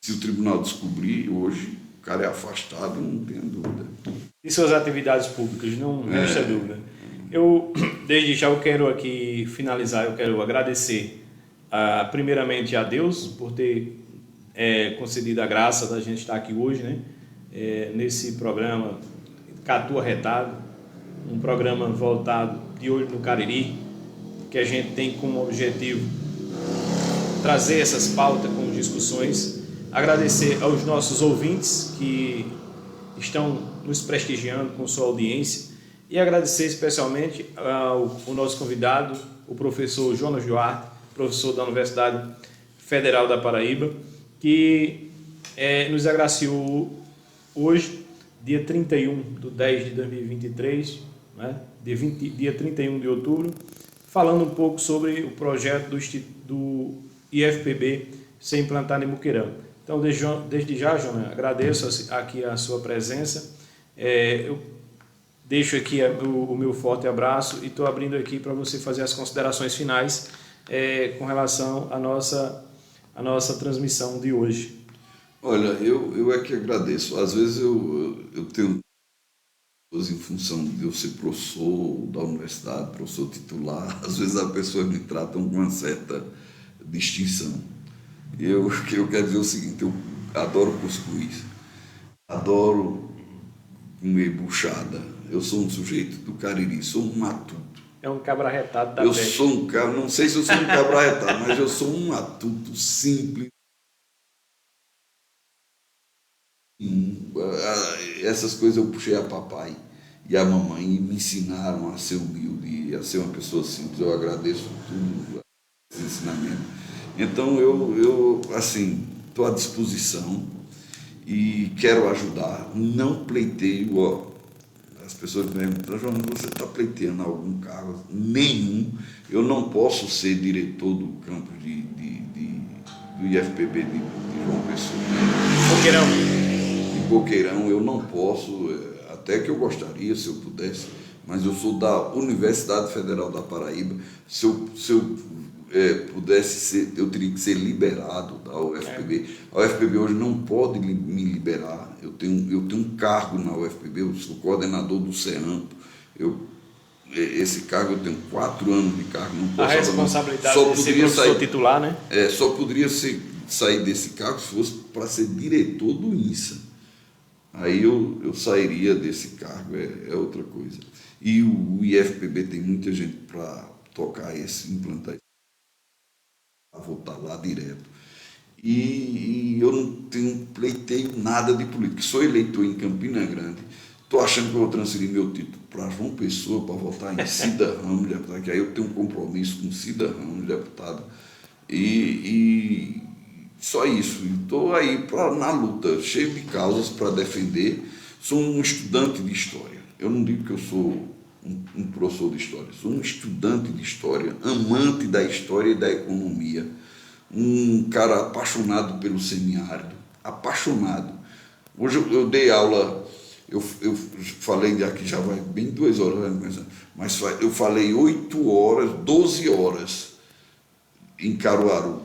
Se o tribunal descobrir hoje, o cara é afastado, não tenho dúvida. E suas atividades públicas, não resta dúvida. Desde já eu quero aqui finalizar, eu quero agradecer primeiramente a Deus por ter concedido a graça da gente estar aqui hoje, né? Nesse programa Catu Arretado, um programa voltado de olho no Cariri, que a gente tem como objetivo trazer essas pautas com discussões. Agradecer aos nossos ouvintes que estão nos prestigiando com sua audiência e agradecer especialmente ao nosso convidado, o professor Jonas Duarte, professor da Universidade Federal da Paraíba, que nos agraciou hoje, dia 31/10/2023, né? Dia 31 de outubro, falando um pouco sobre o projeto do IFPB ser implantado em Boqueirão. Então, desde já, Jonas, agradeço aqui a sua presença. Eu deixo aqui o meu forte abraço e estou abrindo aqui para você fazer as considerações finais com relação à nossa transmissão de hoje. Olha, eu é que agradeço. Às vezes eu tenho em função de eu ser professor da universidade, professor titular, às vezes as pessoas me tratam com uma certa distinção. Eu quero dizer o seguinte, eu adoro cuscuz, adoro comer buchada, eu sou um sujeito do Cariri, sou um matuto. É um cabra retado da Eu sou um cabra, não sei se eu sou um cabra retado, mas eu sou um matuto simples, Essas coisas eu puxei a papai e a mamãe e me ensinaram a ser humilde, a ser uma pessoa simples. Eu agradeço tudo, esse ensinamento. Então eu assim, estou à disposição e quero ajudar. Não pleiteio, ó. As pessoas me perguntam, João, você está pleiteando algum cargo? Nenhum. Eu não posso ser diretor do campo do IFPB de João Pessoa. Boqueirão. De Boqueirão, eu não posso, até que eu gostaria, se eu pudesse, mas eu sou da Universidade Federal da Paraíba. Se eu pudesse ser, eu teria que ser liberado da UFPB. A UFPB hoje não pode me liberar. Eu tenho um cargo na UFPB, eu sou coordenador do CEAMPO. Esse cargo, eu tenho 4 anos de cargo. Não posso, a responsabilidade só de ser professor titular, né? Só poderia sair desse cargo se fosse para ser diretor do INSA. Aí eu sairia desse cargo, é outra coisa. E o IFPB tem muita gente para tocar implantar isso. Vou estar lá direto. E eu não tenho pleiteio nada de política. Sou eleitor em Campina Grande. Estou achando que eu vou transferir meu título para João Pessoa para votar em Cida Ramos, deputado, que aí eu tenho um compromisso com Cida Ramos, deputado. E só isso. Estou aí na luta, cheio de causas para defender. Sou um estudante de história. Eu não digo que eu sou um professor de história. Sou um estudante de história, amante da história e da economia. Um cara apaixonado pelo semiárido. Apaixonado. Hoje eu dei aula, eu falei aqui, já vai bem 2 horas, mas eu falei 8 horas, 12 horas em Caruaru.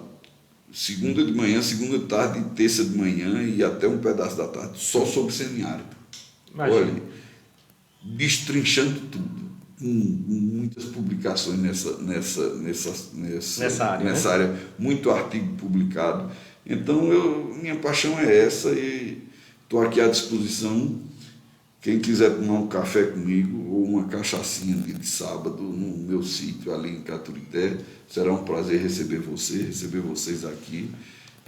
Segunda de manhã, segunda de tarde, terça de manhã e até um pedaço da tarde, só sobre semiárido. Imagina. Olha, destrinchando tudo, com muitas publicações nessa área, muito artigo publicado. Então, minha paixão é essa e estou aqui à disposição. Quem quiser tomar um café comigo ou uma cachaçinha de sábado no meu sítio ali em Caturité, será um prazer receber vocês aqui.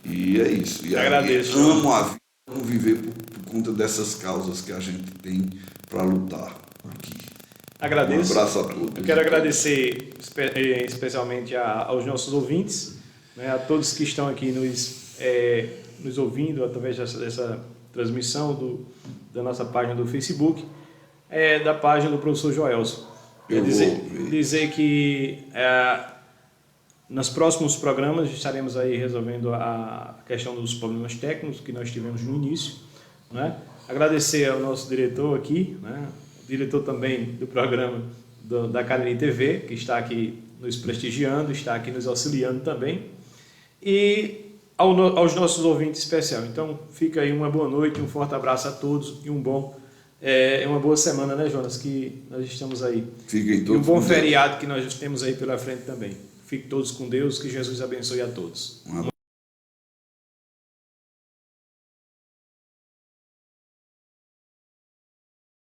E é isso. E agradeço. Amo a vida, amo viver por conta dessas causas que a gente tem para lutar aqui. Agradeço. Um abraço a todos. Eu quero agradecer especialmente aos nossos ouvintes, né, a todos que estão aqui nos ouvindo através dessa transmissão da nossa página do Facebook, da página do professor Joelson. Dizer que nos próximos programas estaremos aí resolvendo a questão dos problemas técnicos que nós tivemos no início, né? Agradecer ao nosso diretor aqui, né? Diretor também do programa da Cariri TV, que está aqui nos prestigiando, está aqui nos auxiliando também, e aos nossos ouvintes especial. Então, fica aí uma boa noite, um forte abraço a todos e uma boa semana, né, Jonas, que nós estamos aí. Fiquem todos e um bom feriado que nós temos aí pela frente também. Fiquem todos com Deus, que Jesus abençoe a todos.